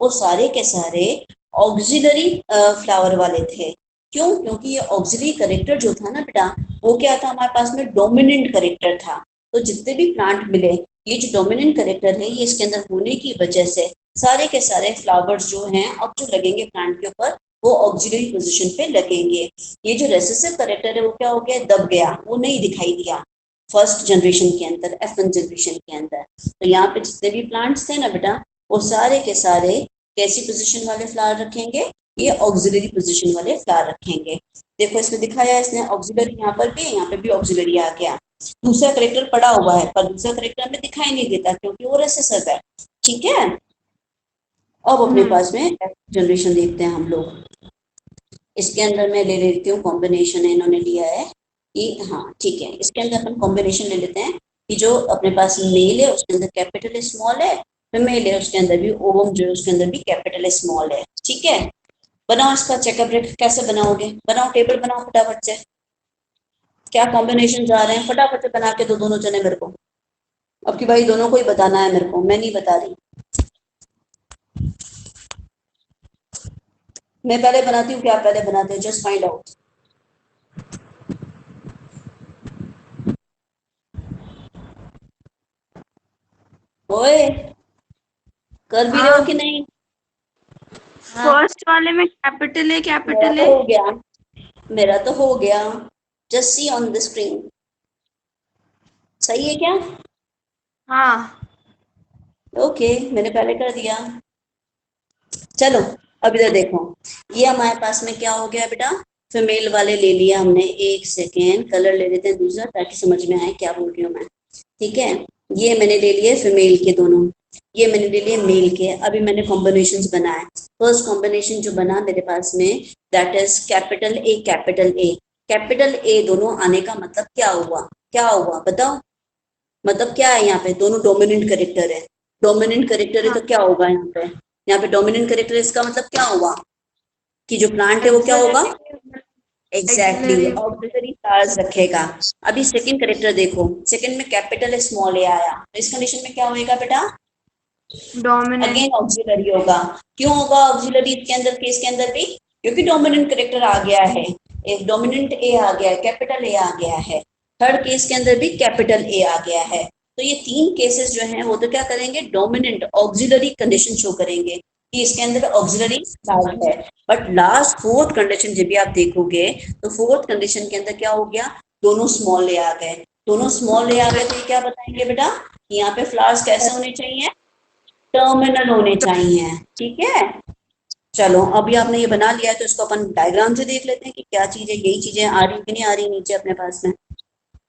वो सारे के सारे ऑक्सिलरी फ्लावर वाले थे। क्यों? क्योंकि ये ऑक्सिलरी करेक्टर जो था ना बेटा, वो क्या था हमारे पास में, डोमिनेंट करेक्टर था। तो जितने भी प्लांट मिले, ये जो डोमिनेंट करेक्टर है ये इसके अंदर होने की वजह से सारे के सारे फ्लावर्स जो हैं अब जो लगेंगे प्लांट के ऊपर, वो ऑक्सिलरी पोजीशन पे लगेंगे। ये जो रेसेसिव करेक्टर है वो क्या हो गया, दब गया, वो नहीं दिखाई दिया फर्स्ट जनरेशन के अंदर, F1 जनरेशन के अंदर। तो यहाँ पे जितने भी प्लांट्स थे ना बेटा, वो सारे के सारे कैसी पोजीशन वाले फ्लावर रखेंगे, ये ऑक्सिलरी पोजीशन वाले फ्लावर रखेंगे। देखो इसमें दिखाया इसने ऑक्सिलरी, यहाँ पर भी, यहाँ पे भी ऑक्सिलरी आ गया। दूसरा करेक्टर पड़ा हुआ है पर दूसरा करेक्टर हमें दिखाई नहीं देता क्योंकि वो रेसेसिव है, ठीक है। अब अपने पास में जनरेशन देखते हैं हम लोग। इसके अंदर मैं ले लेती हूँ कॉम्बिनेशन है, इन्होंने लिया है कि हाँ ठीक है, इसके अंदर अपन कॉम्बिनेशन ले लेते हैं कि जो अपने पास मेल है उसके अंदर कैपिटल स्मॉल है, फीमेल है उसके अंदर भी ओवम जो है उसके अंदर भी कैपिटल स्मॉल है, ठीक है। बनाओ इसका चेकअप रेट, कैसे बनाओगे, बनाओ टेबल बनाओ फटाफट से, क्या कॉम्बिनेशन जा रहे हैं फटाफट से बना के दो दोनों जने मेरे को। अब की भाई दोनों को ही बताना है मेरे को, मैं नहीं बता रही। मैं पहले बनाती हूँ, क्या पहले बनाते हैं, जस्ट फाइंड आउट। ओए कर भी रहे हो कि नहीं? फर्स्ट वाले में कैपिटल है, मेरा कैपिटल तो है। हो गया, मेरा तो हो गया, just see on the screen. सही है क्या? हाँ। ओके, मैंने पहले कर दिया। चलो अब इधर देखो, ये हमारे पास में क्या हो गया बेटा, फीमेल वाले ले लिया हमने। एक सेकेंड, कलर ले लेते हैं दूसरा ताकि समझ में आए क्या बोल रही हूँ मैं, ठीक है। ये मैंने ले लिए फीमेल के दोनों, ये मैंने ले लिए मेल के। अभी मैंने कॉम्बिनेशन बनाए। फर्स्ट कॉम्बिनेशन जो बना मेरे पास में, that is capital A capital A. Capital ए दोनों आने का मतलब क्या हुआ, क्या हुआ बताओ, मतलब क्या है यहाँ पे, दोनों डोमिनेंट करेक्टर है। डोमिनेंट करेक्टर है तो क्या होगा यहाँ पे, यहाँ पे डोमिनेंट करेक्टर इसका मतलब क्या हुआ कि जो प्लांट है वो क्या होगा, एग्जैक्टली ऑक्सिलरी फ्लावर्स रखेगा। अभी सेकंड करेक्टर देखो, सेकंड में कैपिटल स्मॉल ए आया, तो इस कंडीशन में क्या होएगा बेटा, डोमिनेंट। अगेन ऑक्सिलरी होगा। क्यों होगा ऑक्सिलरी इसके अंदर, केस के अंदर भी, क्योंकि डोमिनेंट करेक्टर आ गया है, एक डोमिनेंट ए आ गया है, कैपिटल ए आ गया है। थर्ड केस के अंदर भी कैपिटल ए आ गया है। तो ये तीन केसेस जो हैं वो तो क्या करेंगे, डोमिनेंट ऑक्सिलरी कंडीशन शो करेंगे कि इसके अंदर ऑक्सिलरी फ्लावर है। बट लास्ट फोर्थ कंडीशन जब भी आप देखोगे तो फोर्थ कंडीशन के अंदर क्या हो गया, दोनों स्मॉल ए आ गए। दोनों स्मॉल ए आ गए तो ये क्या बताएंगे बेटा, यहाँ पे फ्लावर्स कैसे होने चाहिए, टर्मिनल होने चाहिए, ठीक है। चलो अभी आपने ये बना लिया है तो इसको अपन डायग्राम से देख लेते हैं कि क्या चीज है, यही चीजें आ रही कि नहीं आ रही नीचे अपने पास में।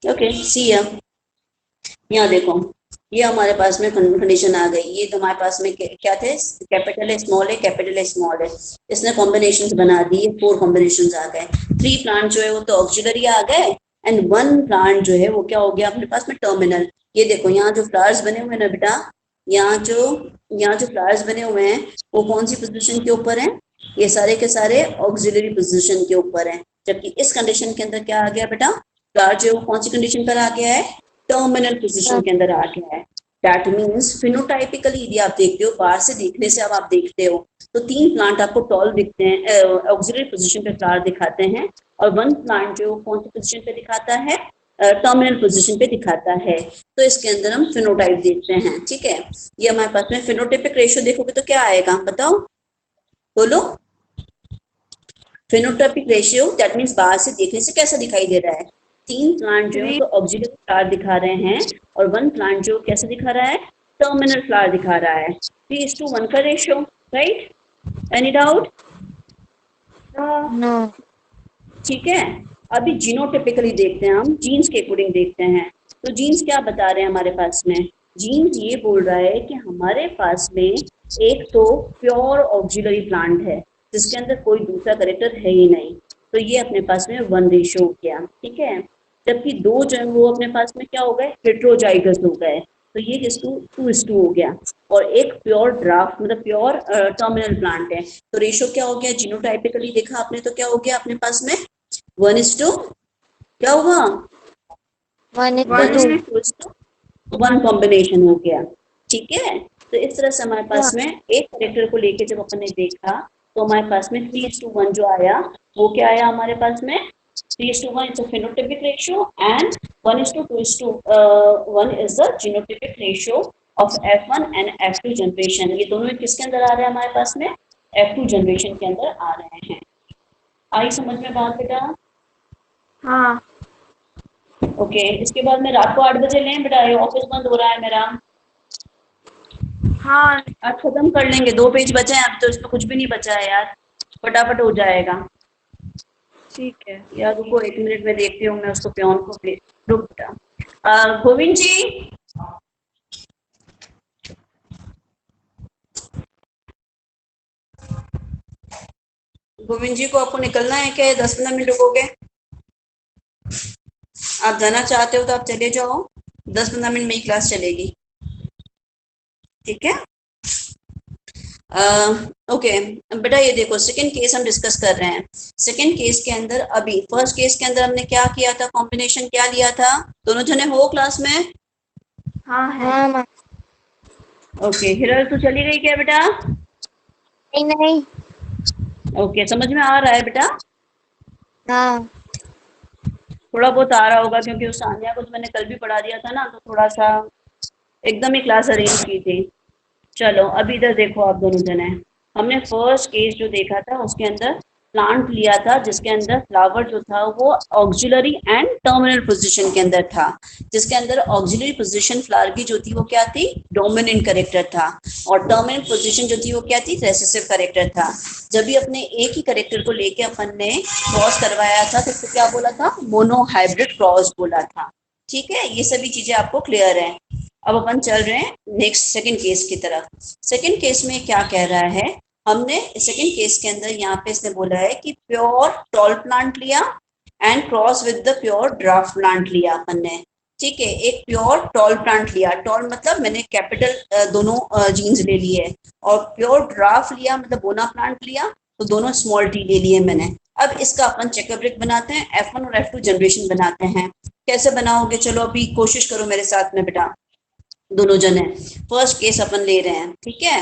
ओके सी यहाँ देखो, ये हमारे पास में कंडीशन आ गई। ये तो हमारे पास में क्या थे, कैपिटल स्मॉल है, कैपिटल स्मॉल है। इसने कॉम्बिनेशन बना दी, 4 कॉम्बिनेशन आ गए। 3 प्लांट जो है वो तो ऑक्सिलरी आ गए, एंड 1 प्लांट जो है वो क्या हो गया अपने पास में, टर्मिनल। ये देखो यहाँ जो फ्लावर्स बने हुए हैं ना बेटा, यहाँ जो फ्लावर्स बने हुए हैं वो कौन सी पोजीशन के ऊपर है, ये सारे के सारे ऑक्सिलरी पोजीशन के ऊपर है। जबकि इस कंडीशन के अंदर क्या आ गया बेटा, फ्लावर जो कौन सी कंडीशन पर आ गया है, टर्मिनल पोजीशन के अंदर आ गया है। दैट मीन्स फिनोटाइपिकली यदि आप देखते हो, बाहर से देखने से अब आप देखते हो तो 3 प्लांट आपको टॉल दिखते हैं, ऑक्सिलरी पोजीशन पे फ्लावर दिखाते हैं, और 1 प्लांट जो कौन सी पोजीशन पे दिखाता है, टर्मिनल पोजीशन पे दिखाता है। तो इसके अंदर हम फिनोटाइप देखते हैं, ठीक है। ये हमारे पास में फिनोटाइपिक रेशियो देखोगे तो क्या आएगा बताओ, बोलो। फिनोटाइपिक रेशियो दैट मीन्स बाहर से देखने से कैसा दिखाई दे रहा है, 3 प्लांट जो है तो ऑक्सिलरी फ्लावर दिखा रहे हैं, और 1 प्लांट जो कैसे दिखा रहा है, टर्मिनल फ्लावर दिखा रहा है। 3:1 का ratio, right? Any doubt? No. ठीक है। अभी जीनोटिपिकली देखते हैं, हम जीन्स के अकॉर्डिंग देखते हैं। तो जीन्स क्या बता रहे हैं हमारे पास में, जीन्स ये बोल रहा है कि हमारे पास में एक तो प्योर ऑक्सिलरी प्लांट है जिसके अंदर कोई दूसरा करेक्टर है ही नहीं, तो ये अपने पास में 1 रेशियो हो गया, ठीक है। जबकि दो जो है वो अपने पास में क्या हो गए, हेट्रोजाइगस हो गए। तो ये किसको 2:2 हो गया। और एक प्योर ड्राफ्ट मतलब प्योर टर्मिनल प्लांट है, तो रेशो क्या हो गया, जीनोटाइपिकली देखा आपने तो क्या हो गया अपने पास में 1:, क्या हुआ 1:2. 1:1 कॉम्बिनेशन हो गया। ठीक है, तो इस तरह से हमारे पास में एक करेक्टर को लेके जब अपन ने देखा तो हमारे पास में 3:1 जो आया वो क्या आया हमारे पास में 3:1 is a phenotypic ratio and 1:1 is the genotypic ratio of F1 and F2 generation. ये दोनों किसके अंदर आ रहे हैं हमारे पास में, F2 जनरेशन के अंदर आ रहे हैं। आई समझ में बात बेटा? हाँ ओके, इसके बाद में रात को 8 बजे लें बेटा, ये ऑफिस बंद हो रहा है मेरा। हाँ आज खत्म कर लेंगे, 2 पेज बचे हैं, अब तो इसमें कुछ भी नहीं बचा है यार, फटाफट हो जाएगा। ठीक है। यार रुको 1 मिनट में देखती हूँ मैं उसको प्योन को भेज, रुक बेटा। गोविंद जी, गोविंद जी को आपको निकलना है क्या, 10-15 मिनट रुकोगे? आप जाना चाहते हो तो आप चले जाओ, 10-15 मिनट में ही क्लास चलेगी, ठीक है? ओके बेटा, ये देखो सेकंड केस हम डिस्कस कर रहे हैं। सेकंड केस के अंदर अभी फर्स्ट केस के अंदर हमने क्या किया था, कॉम्बिनेशन क्या लिया था, दोनों जने हो क्लास में? हाँ है। हाँ माँ. ओके, हिरल तो चली गई क्या बेटा? नहीं. ओके, समझ में आ रहा है बेटा? हाँ. थोड़ा बहुत आ रहा होगा क्योंकि उस सान्या को तो मैंने कल भी पढ़ा दिया था ना, तो थोड़ा सा एकदम ही क्लास अरेंज की थी। चलो अभी इधर देखो आप दोनों जने, हमने फर्स्ट केस जो देखा था उसके अंदर प्लांट लिया था जिसके अंदर फ्लावर जो था वो ऑक्सिलरी एंड टर्मिनल पोजीशन के अंदर था, जिसके अंदर ऑक्सिलरी पोजीशन फ्लावर की जो थी वो क्या थी, डोमिनेंट कैरेक्टर था, और टर्मिनल पोजीशन जो थी वो क्या थी, रेसेसिव कैरेक्टर था। जब भी अपने एक ही कैरेक्टर को लेके अपन ने क्रॉस करवाया था तो इसको क्या बोला था, मोनोहाइब्रिड क्रॉस बोला था। ठीक है, ये सभी चीजें आपको क्लियर है। अब अपन चल रहे हैं नेक्स्ट सेकंड केस की तरफ। सेकंड केस में क्या कह रहा है, हमने सेकंड केस के अंदर यहाँ पे इसने बोला है कि प्योर टॉल प्लांट लिया and cross with the pure dwarf plant लिया अपन ने। ठीक है, एक प्योर टॉल प्लांट लिया, टॉल मतलब मैंने कैपिटल दोनों जीन्स ले लिए, और प्योर ड्राफ्ट लिया मतलब बोना प्लांट लिया, तो दोनों स्मॉल टी ले लिए मैंने। अब इसका अपन चेकअप बनाते हैं, F1 और F2 जनरेशन बनाते हैं। कैसे बनाओगे, चलो अभी कोशिश करो मेरे साथ में बेटा, दोनों जने। फर्स्ट केस अपन ले रहे हैं, ठीक है,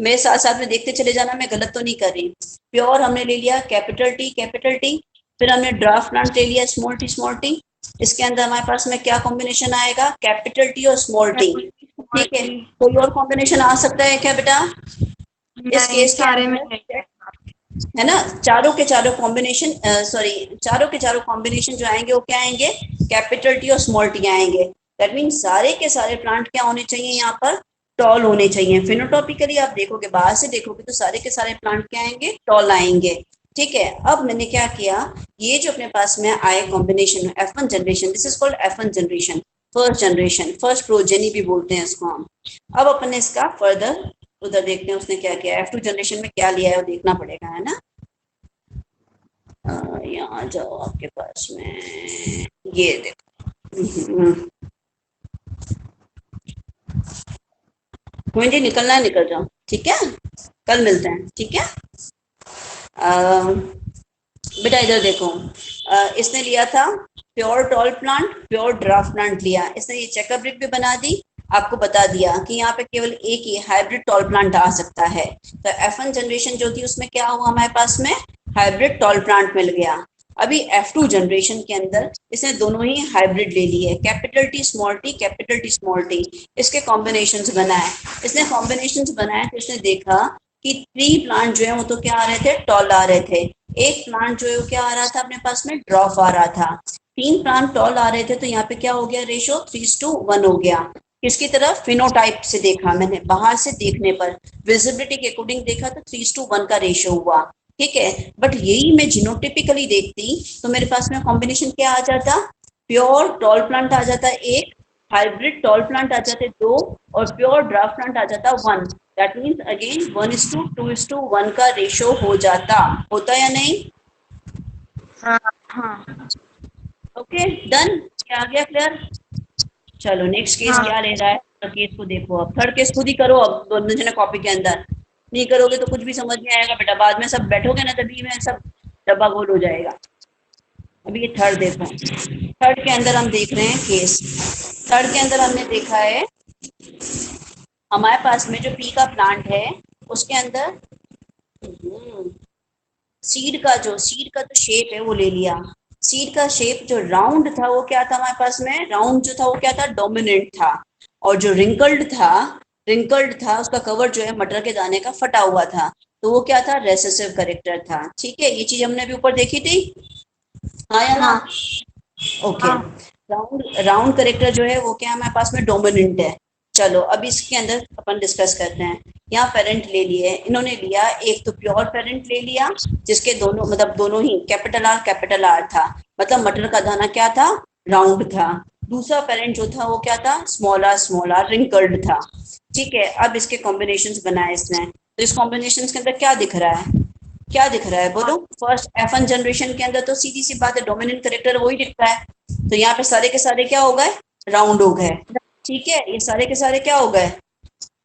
मेरे साथ साथ में देखते चले जाना, मैं गलत तो नहीं कर रही। प्योर हमने ले लिया कैपिटल टी, फिर हमने ड्राफ्ट प्लांट ले लिया स्मॉल टी। इसके अंदर हमारे पास में क्या कॉम्बिनेशन आएगा, कैपिटल टी और स्मॉल टी। ठीक है, कोई और कॉम्बिनेशन आ सकता है क्या बेटा इस केस के सारे में अंदर? है ना, चारों के चारों कॉम्बिनेशन, सॉरी चारों के चारों कॉम्बिनेशन जो आएंगे वो क्या आएंगे, कैपिटल टी और स्मॉल टी आएंगे। दैट मीन सारे के सारे प्लांट क्या होने चाहिए, यहाँ पर टॉल होने चाहिए। फिनोटॉपिकली आप देखोगे, बाहर से देखोगे तो सारे के सारे प्लांट क्या आएंगे, टॉल आएंगे। ठीक है, अब मैंने क्या किया, ये जो अपने पास में आए combination F1 generation, this is called F1 generation, first generation, first progeny भी बोलते हैं इसको हम। अब अपन ने इसका फर्दर उधर देखते हैं उसने क्या किया, F2 जनरेशन में क्या लिया है वो देखना पड़ेगा, है ना। यहाँ जाओ आपके पास में, ये देखो, मुझे निकलना है, निकल जाओ, ठीक है, कल मिलते हैं, ठीक है। बेटा इधर देखो, इसने लिया था pure tall plant, pure dwarf plant लिया, इसने ये चेकअप भी बना दी, आपको बता दिया कि यहाँ पे केवल एक ही हाइब्रिड टॉल प्लांट आ सकता है। तो F1 जनरेशन जो थी उसमें क्या हुआ, हमारे पास में हाइब्रिड टॉल प्लांट मिल गया। अभी F2 जनरेशन के अंदर इसने दोनों ही हाइब्रिड ले लिए, capital T small T, capital T small T, इसके कॉम्बिनेशंस बनाए। इसने कॉम्बिनेशंस बनाए तो इसने देखा कि 3 प्लांट जो है वो तो क्या आ रहे थे, टॉल आ रहे थे, एक प्लांट जो है वो क्या आ रहा था अपने पास में, ड्रॉप आ रहा था। 3 प्लांट टॉल आ रहे थे, तो यहाँ पे क्या हो गया, रेशो 3:1 हो गया। किसकी तरफ, फिनोटाइप से देखा मैंने, बाहर से देखने पर विजिबिलिटी के अकॉर्डिंग देखा तो 3:1 का रेशो हुआ। ठीक है, बट यही मैं जीनोटिपिकली देखती तो मेरे पास में कॉम्बिनेशन क्या आ जाता, प्योर टॉल प्लांट आ जाता एक, हाइब्रिड टॉल प्लांट आ जाते 2, और प्योर ड्राफ्ट प्लांट आ जाता 1। दैट मीन्स अगेन 1:2:1 का रेशो हो जाता, होता या नहीं? हाँ. हाँ ओके डन, क्या आ गया क्लियर? चलो नेक्स्ट केस हाँ। क्या ले रहा है, केस को देखो। अब थर्ड केस खुद ही करो, अब दोनों जने कॉपी के अंदर। नहीं करोगे तो कुछ भी समझ नहीं आएगा बेटा, बाद में सब बैठोगे ना तभी में सब डब्बा गोल हो जाएगा। अभी ये थर्ड देखो, थर्ड के अंदर हम देख रहे हैं केस। थर्ड के अंदर हमने देखा है हमारे पास में जो पी का प्लांट है उसके अंदर सीड का जो शेप है वो ले लिया। सीड का शेप जो राउंड था वो क्या था हमारे पास में, राउंड जो था वो क्या था, डोमिनेंट था। और जो रिंकल्ड था उसका कवर जो है मटर के दाने का फटा हुआ था, तो वो क्या था, रेसेसिव करेक्टर था। ठीक है, ये चीज हमने अभी ऊपर देखी थी, हाँ या ना? ओके, हाँ। राउंड करेक्टर जो है वो क्या हमारे पास में, डोमिनेंट है। चलो अब इसके अंदर अपन डिस्कस करते हैं। यहाँ पेरेंट ले लिए इन्होंने, लिया एक तो प्योर पेरेंट ले लिया जिसके दोनों मतलब दोनों ही कैपिटल आर था, मतलब मटर का दाना क्या था, राउंड था। दूसरा पेरेंट जो था वो क्या था, स्मॉल आर रिंकल्ड था। ठीक है, अब इसके कॉम्बिनेशंस बनाए इसने, तो इस कॉम्बिनेशंस के अंदर क्या दिख रहा है, क्या दिख रहा है बोलो? फर्स्ट F1 जनरेशन के अंदर तो सीधी सी बात है, डोमिनेंट करेक्टर वही दिखता है, तो यहाँ पे सारे के सारे क्या हो गए, राउंड हो गए। ठीक है, ये सारे के सारे क्या हो गए,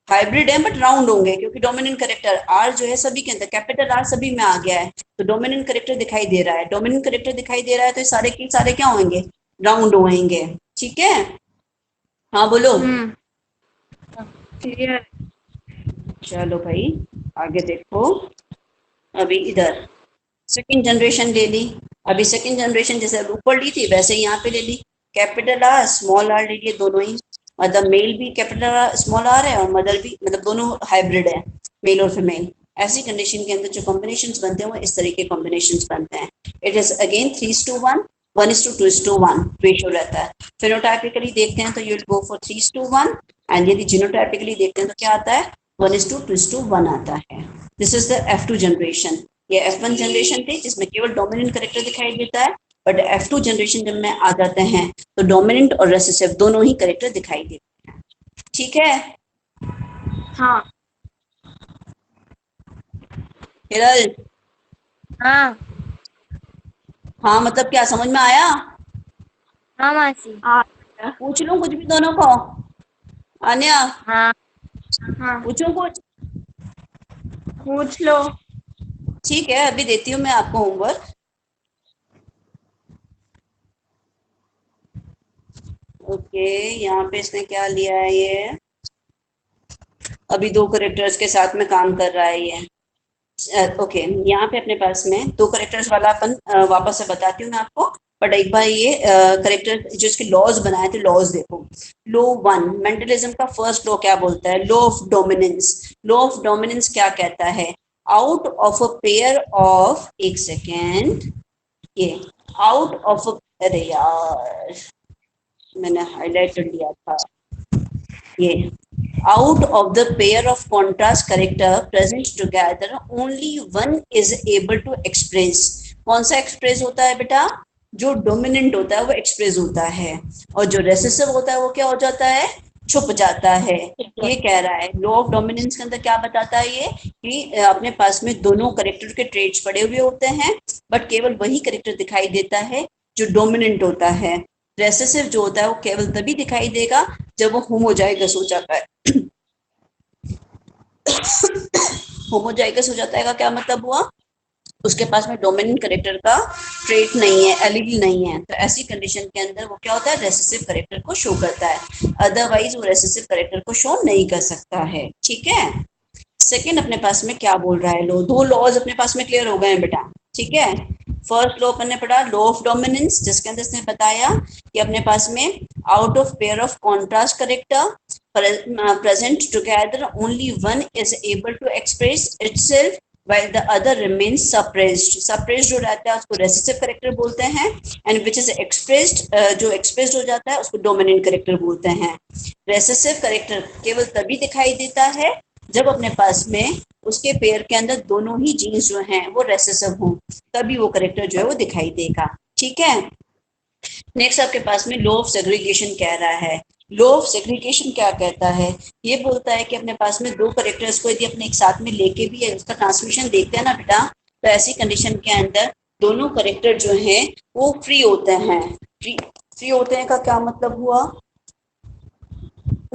हाइब्रिड है बट राउंड होंगे, क्योंकि डोमिनेंट करेक्टर आर जो है सभी के अंदर, कैपिटल आर सभी में आ गया है, तो डोमिनेंट करेक्टर दिखाई दे रहा है। डोमिनेंट करेक्टर दिखाई दे रहा है तो ये सारे के सारे क्या होंगे, राउंड होंगे। ठीक है, हाँ बोलो। क्लियर। चलो भाई आगे देखो। अभी इधर सेकेंड जनरेशन ले ली। अभी सेकेंड जनरेशन जैसे ऊपर ली थी वैसे ही यहाँ पे ले ली, कैपिटल आर स्मॉल आर ले लिए दोनों ही, मतलब मेल भी कैपिटल आर स्मॉल आर है और मदर भी, मतलब दोनों हाइब्रिड है, मेल और फीमेल। ऐसी कंडीशन के अंदर जो कॉम्बिनेशन बनते हैं वो इस तरीके के कॉम्बिनेशन बनते हैं। इट इज अगेन 3:1, 1:2:1 रेशियो रहता है। फिनोटाइपिकली देखते हैं तो you will go for 3:1, and यदि जीनोटाइपिकली देखते हैं तो क्या आता है, 1:2:1 आता है। This is the F2 generation. ये F1 जनरेशन थी जिसमें केवल डोमिनेंट करेक्टर दिखाई देता है, बट F2 जनरेशन जब में आ जाते हैं तो डोमिनेंट और रेसेसिव दोनों ही करेक्टर दिखाई देते हैं। ठीक है हाँ। हिरल? हाँ। हाँ मतलब क्या समझ में आया? हाँ मासी। पूछ लूं कुछ भी दोनों को? आन्या हाँ। हाँ, पूछूं कुछ? पूछ लो। ठीक है, अभी देती हूँ मैं आपको होमवर्क। ओके, यहाँ पे इसने क्या लिया है, ये अभी दो करेक्टर्स के साथ में काम कर रहा है ये। ओके, यहाँ पे अपने पास में दो करेक्टर्स वाला अपन वापस से बताती हूँ मैं आपको, बट एक बार ये करेक्टर जो इसके लॉज बनाए थे, लॉज देखो। लॉ 1 मेंटलिज्म का फर्स्ट लॉ क्या बोलता है, law of dominance. Law of dominance क्या कहता है, out of a pair of, एक सेकेंड, ये आउट ऑफ, अरे यार मैंने हाईलाइट कर लिया था, ये out of the pair of contrast character present together only one is able to express। कौन सा एक्सप्रेस होता है बेटा, जो डोमिनेंट होता है वो एक्सप्रेस होता है, और जो रेसेसिव होता है वो क्या हो जाता है, छुप जाता है। ये कह रहा है लॉ ऑफ डोमिनेंस के अंदर क्या बताता है ये, कि अपने पास में दोनों करेक्टर के ट्रेड्स पड़े हुए होते हैं, बट केवल वही करेक्टर दिखाई देता है जो डोमिनेंट होता है। रेसेसिव जो होता है वो केवल तभी दिखाई देगा जब वो होमोजाइगस हो जाता है। होमोजाइगस हो जाता है का क्या मतलब हुआ, उसके पास में डोमिनेंट करेक्टर का ट्रेट नहीं है, एलील नहीं है, तो ऐसी कंडीशन के अंदर वो क्या होता है, रेसेसिव करेक्टर को शो करता है, अदरवाइज वो रेसेसिव करेक्टर को शो नहीं कर सकता है। ठीक है, सेकेंड अपने पास में क्या बोल रहा है, लो दो लॉज अपने पास में क्लियर हो गए हैं बेटा। ठीक है, फर्स्ट लॉ अपन ने पढ़ा लॉ ऑफ डोमिनेंस, जिसके अंदर इसने बताया कि अपने पास में out of pair of contrast character present together only one is able to express itself while the other remains suppressed। suppressed जो रहता है उसको recessive character बोलते हैं, and which is expressed जो expressed हो जाता है उसको dominant character बोलते हैं। recessive character केवल तभी दिखाई देता है जब अपने पास में उसके पेयर के अंदर दोनों ही जीन्स जो हैं वो रेसेसिव हों, तभी वो करेक्टर जो है वो दिखाई देगा। ठीक है, नेक्स्ट आपके पास में लॉ ऑफ सेग्रीगेशन कह रहा है। लॉ ऑफ सेग्रीगेशन क्या कहता है, ये बोलता है कि अपने पास में दो करेक्टर्स को यदि अपने एक साथ में लेके भी उसका ट्रांसमिशन देखते हैं ना बेटा, तो ऐसी कंडीशन के अंदर दोनों करेक्टर जो हैं वो फ्री होते हैं, फ्री फ्री होते हैं का क्या मतलब हुआ?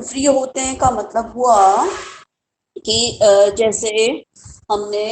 फ्री होते हैं का मतलब हुआ कि जैसे हमने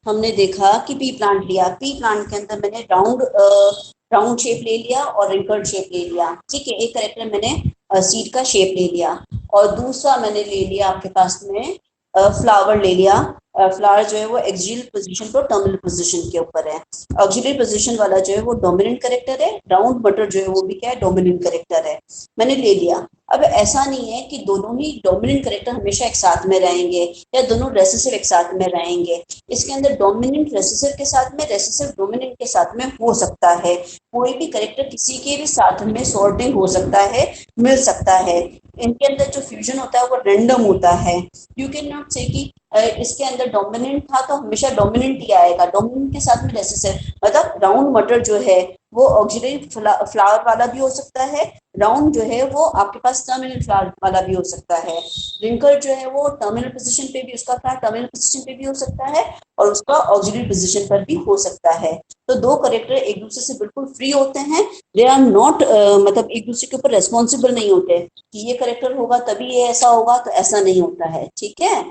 हमने देखा कि पी प्लांट लिया, पी प्लांट के अंदर मैंने राउंड शेप ले लिया और रिंकल्ड शेप ले लिया, ठीक है। एक करेक्टर मैंने सीड का शेप ले लिया और दूसरा मैंने ले लिया आपके पास में फ्लावर ले लिया। फ्लावर जो है वो एक्सियल पोजीशन पर टर्मिनल पोजीशन के ऊपर है। ऑक्सिलरी पोजीशन वाला जो है वो डोमिनेंट करेक्टर है, राउंड मटर जो है वो भी क्या है, डोमिनेंट करेक्टर है। मैंने ले लिया। अब ऐसा नहीं है कि दोनों ही डोमिनेंट करेक्टर हमेशा एक साथ में रहेंगे या दोनों रेसेसिव एक साथ में रहेंगे। इसके अंदर डोमिनेंट रेसेसिव के साथ में, रेसेसिव डोमिनेंट के साथ में हो सकता है। कोई भी करेक्टर किसी के भी साथ में सॉर्टिंग हो सकता है, मिल सकता है। इनके अंदर जो फ्यूजन होता है वो रैंडम होता है। यू कैन नॉट से कि इसके अंदर डोमिनेंट था तो हमेशा डोमिनेंट ही आएगा, डोमिनेंट के साथ में रेसेसिव। मतलब राउंड मटर जो है वो ऑक्सिलरी फ्लावर वाला भी हो सकता है, राउंड जो है वो आपके पास टर्मिनल फ्लावर वाला भी हो सकता है। रिंकल जो है वो टर्मिनल पोजीशन पे भी, उसका फ्लावर टर्मिनल पोजीशन पे भी हो सकता है और उसका ऑक्सिलरी पोजीशन पर भी हो सकता है। तो दो करेक्टर एक दूसरे से बिल्कुल फ्री होते हैं। दे आर नॉट मतलब एक दूसरे के ऊपर रेस्पॉन्सिबल नहीं होते कि ये करेक्टर होगा तभी ये ऐसा होगा, तो ऐसा नहीं होता है, ठीक है।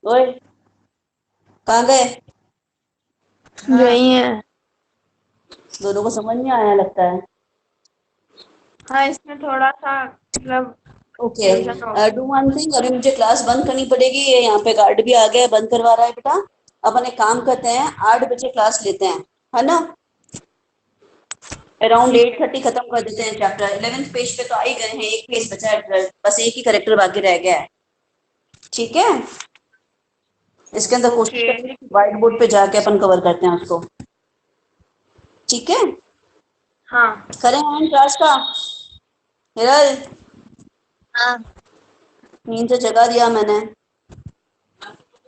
ओए कहाँ गए? यही है। दोनों को समझ नहीं आया लगता है। हाँ, इसमें थोड़ा सा मतलब ओके, confusion हो गया। डू वन थिंग, अभी मुझे क्लास बंद करनी पड़ेगी। ये यहाँ पे गार्ड भी आ गया है, बंद करवा रहा है बेटा। अपन एक काम करते हैं, 8 बजे क्लास लेते हैं, है ना। अराउंड 8:30 खत्म कर देते हैं चैप्टर। 11th पेज पे तो आ ही गए हैं, एक पेज बचा है, बस एक ही करेक्टर बाकी रह गया है, ठीक है। इसके अंदर कोशिश ओके। करेंगे कि व्हाइट बोर्ड पे जाके अपन कवर करते हैं उसको, ठीक है। हाँ। करें एंड क्लास का? हिरल, हाँ। नींद से जगा दिया मैंने,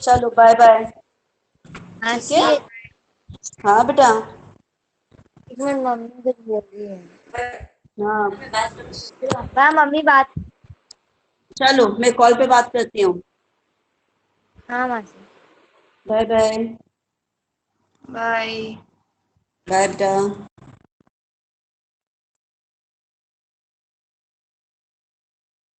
चलो बाय बाय, ठीक है। मासी हाँ बेटा। एक मिनट, मम्मी कुछ बोल रही है। हाँ हाँ मम्मी बात। चलो मैं कॉल पे बात करती हूँ। हाँ मासी। Bye bye. बाय। बाय बेटा।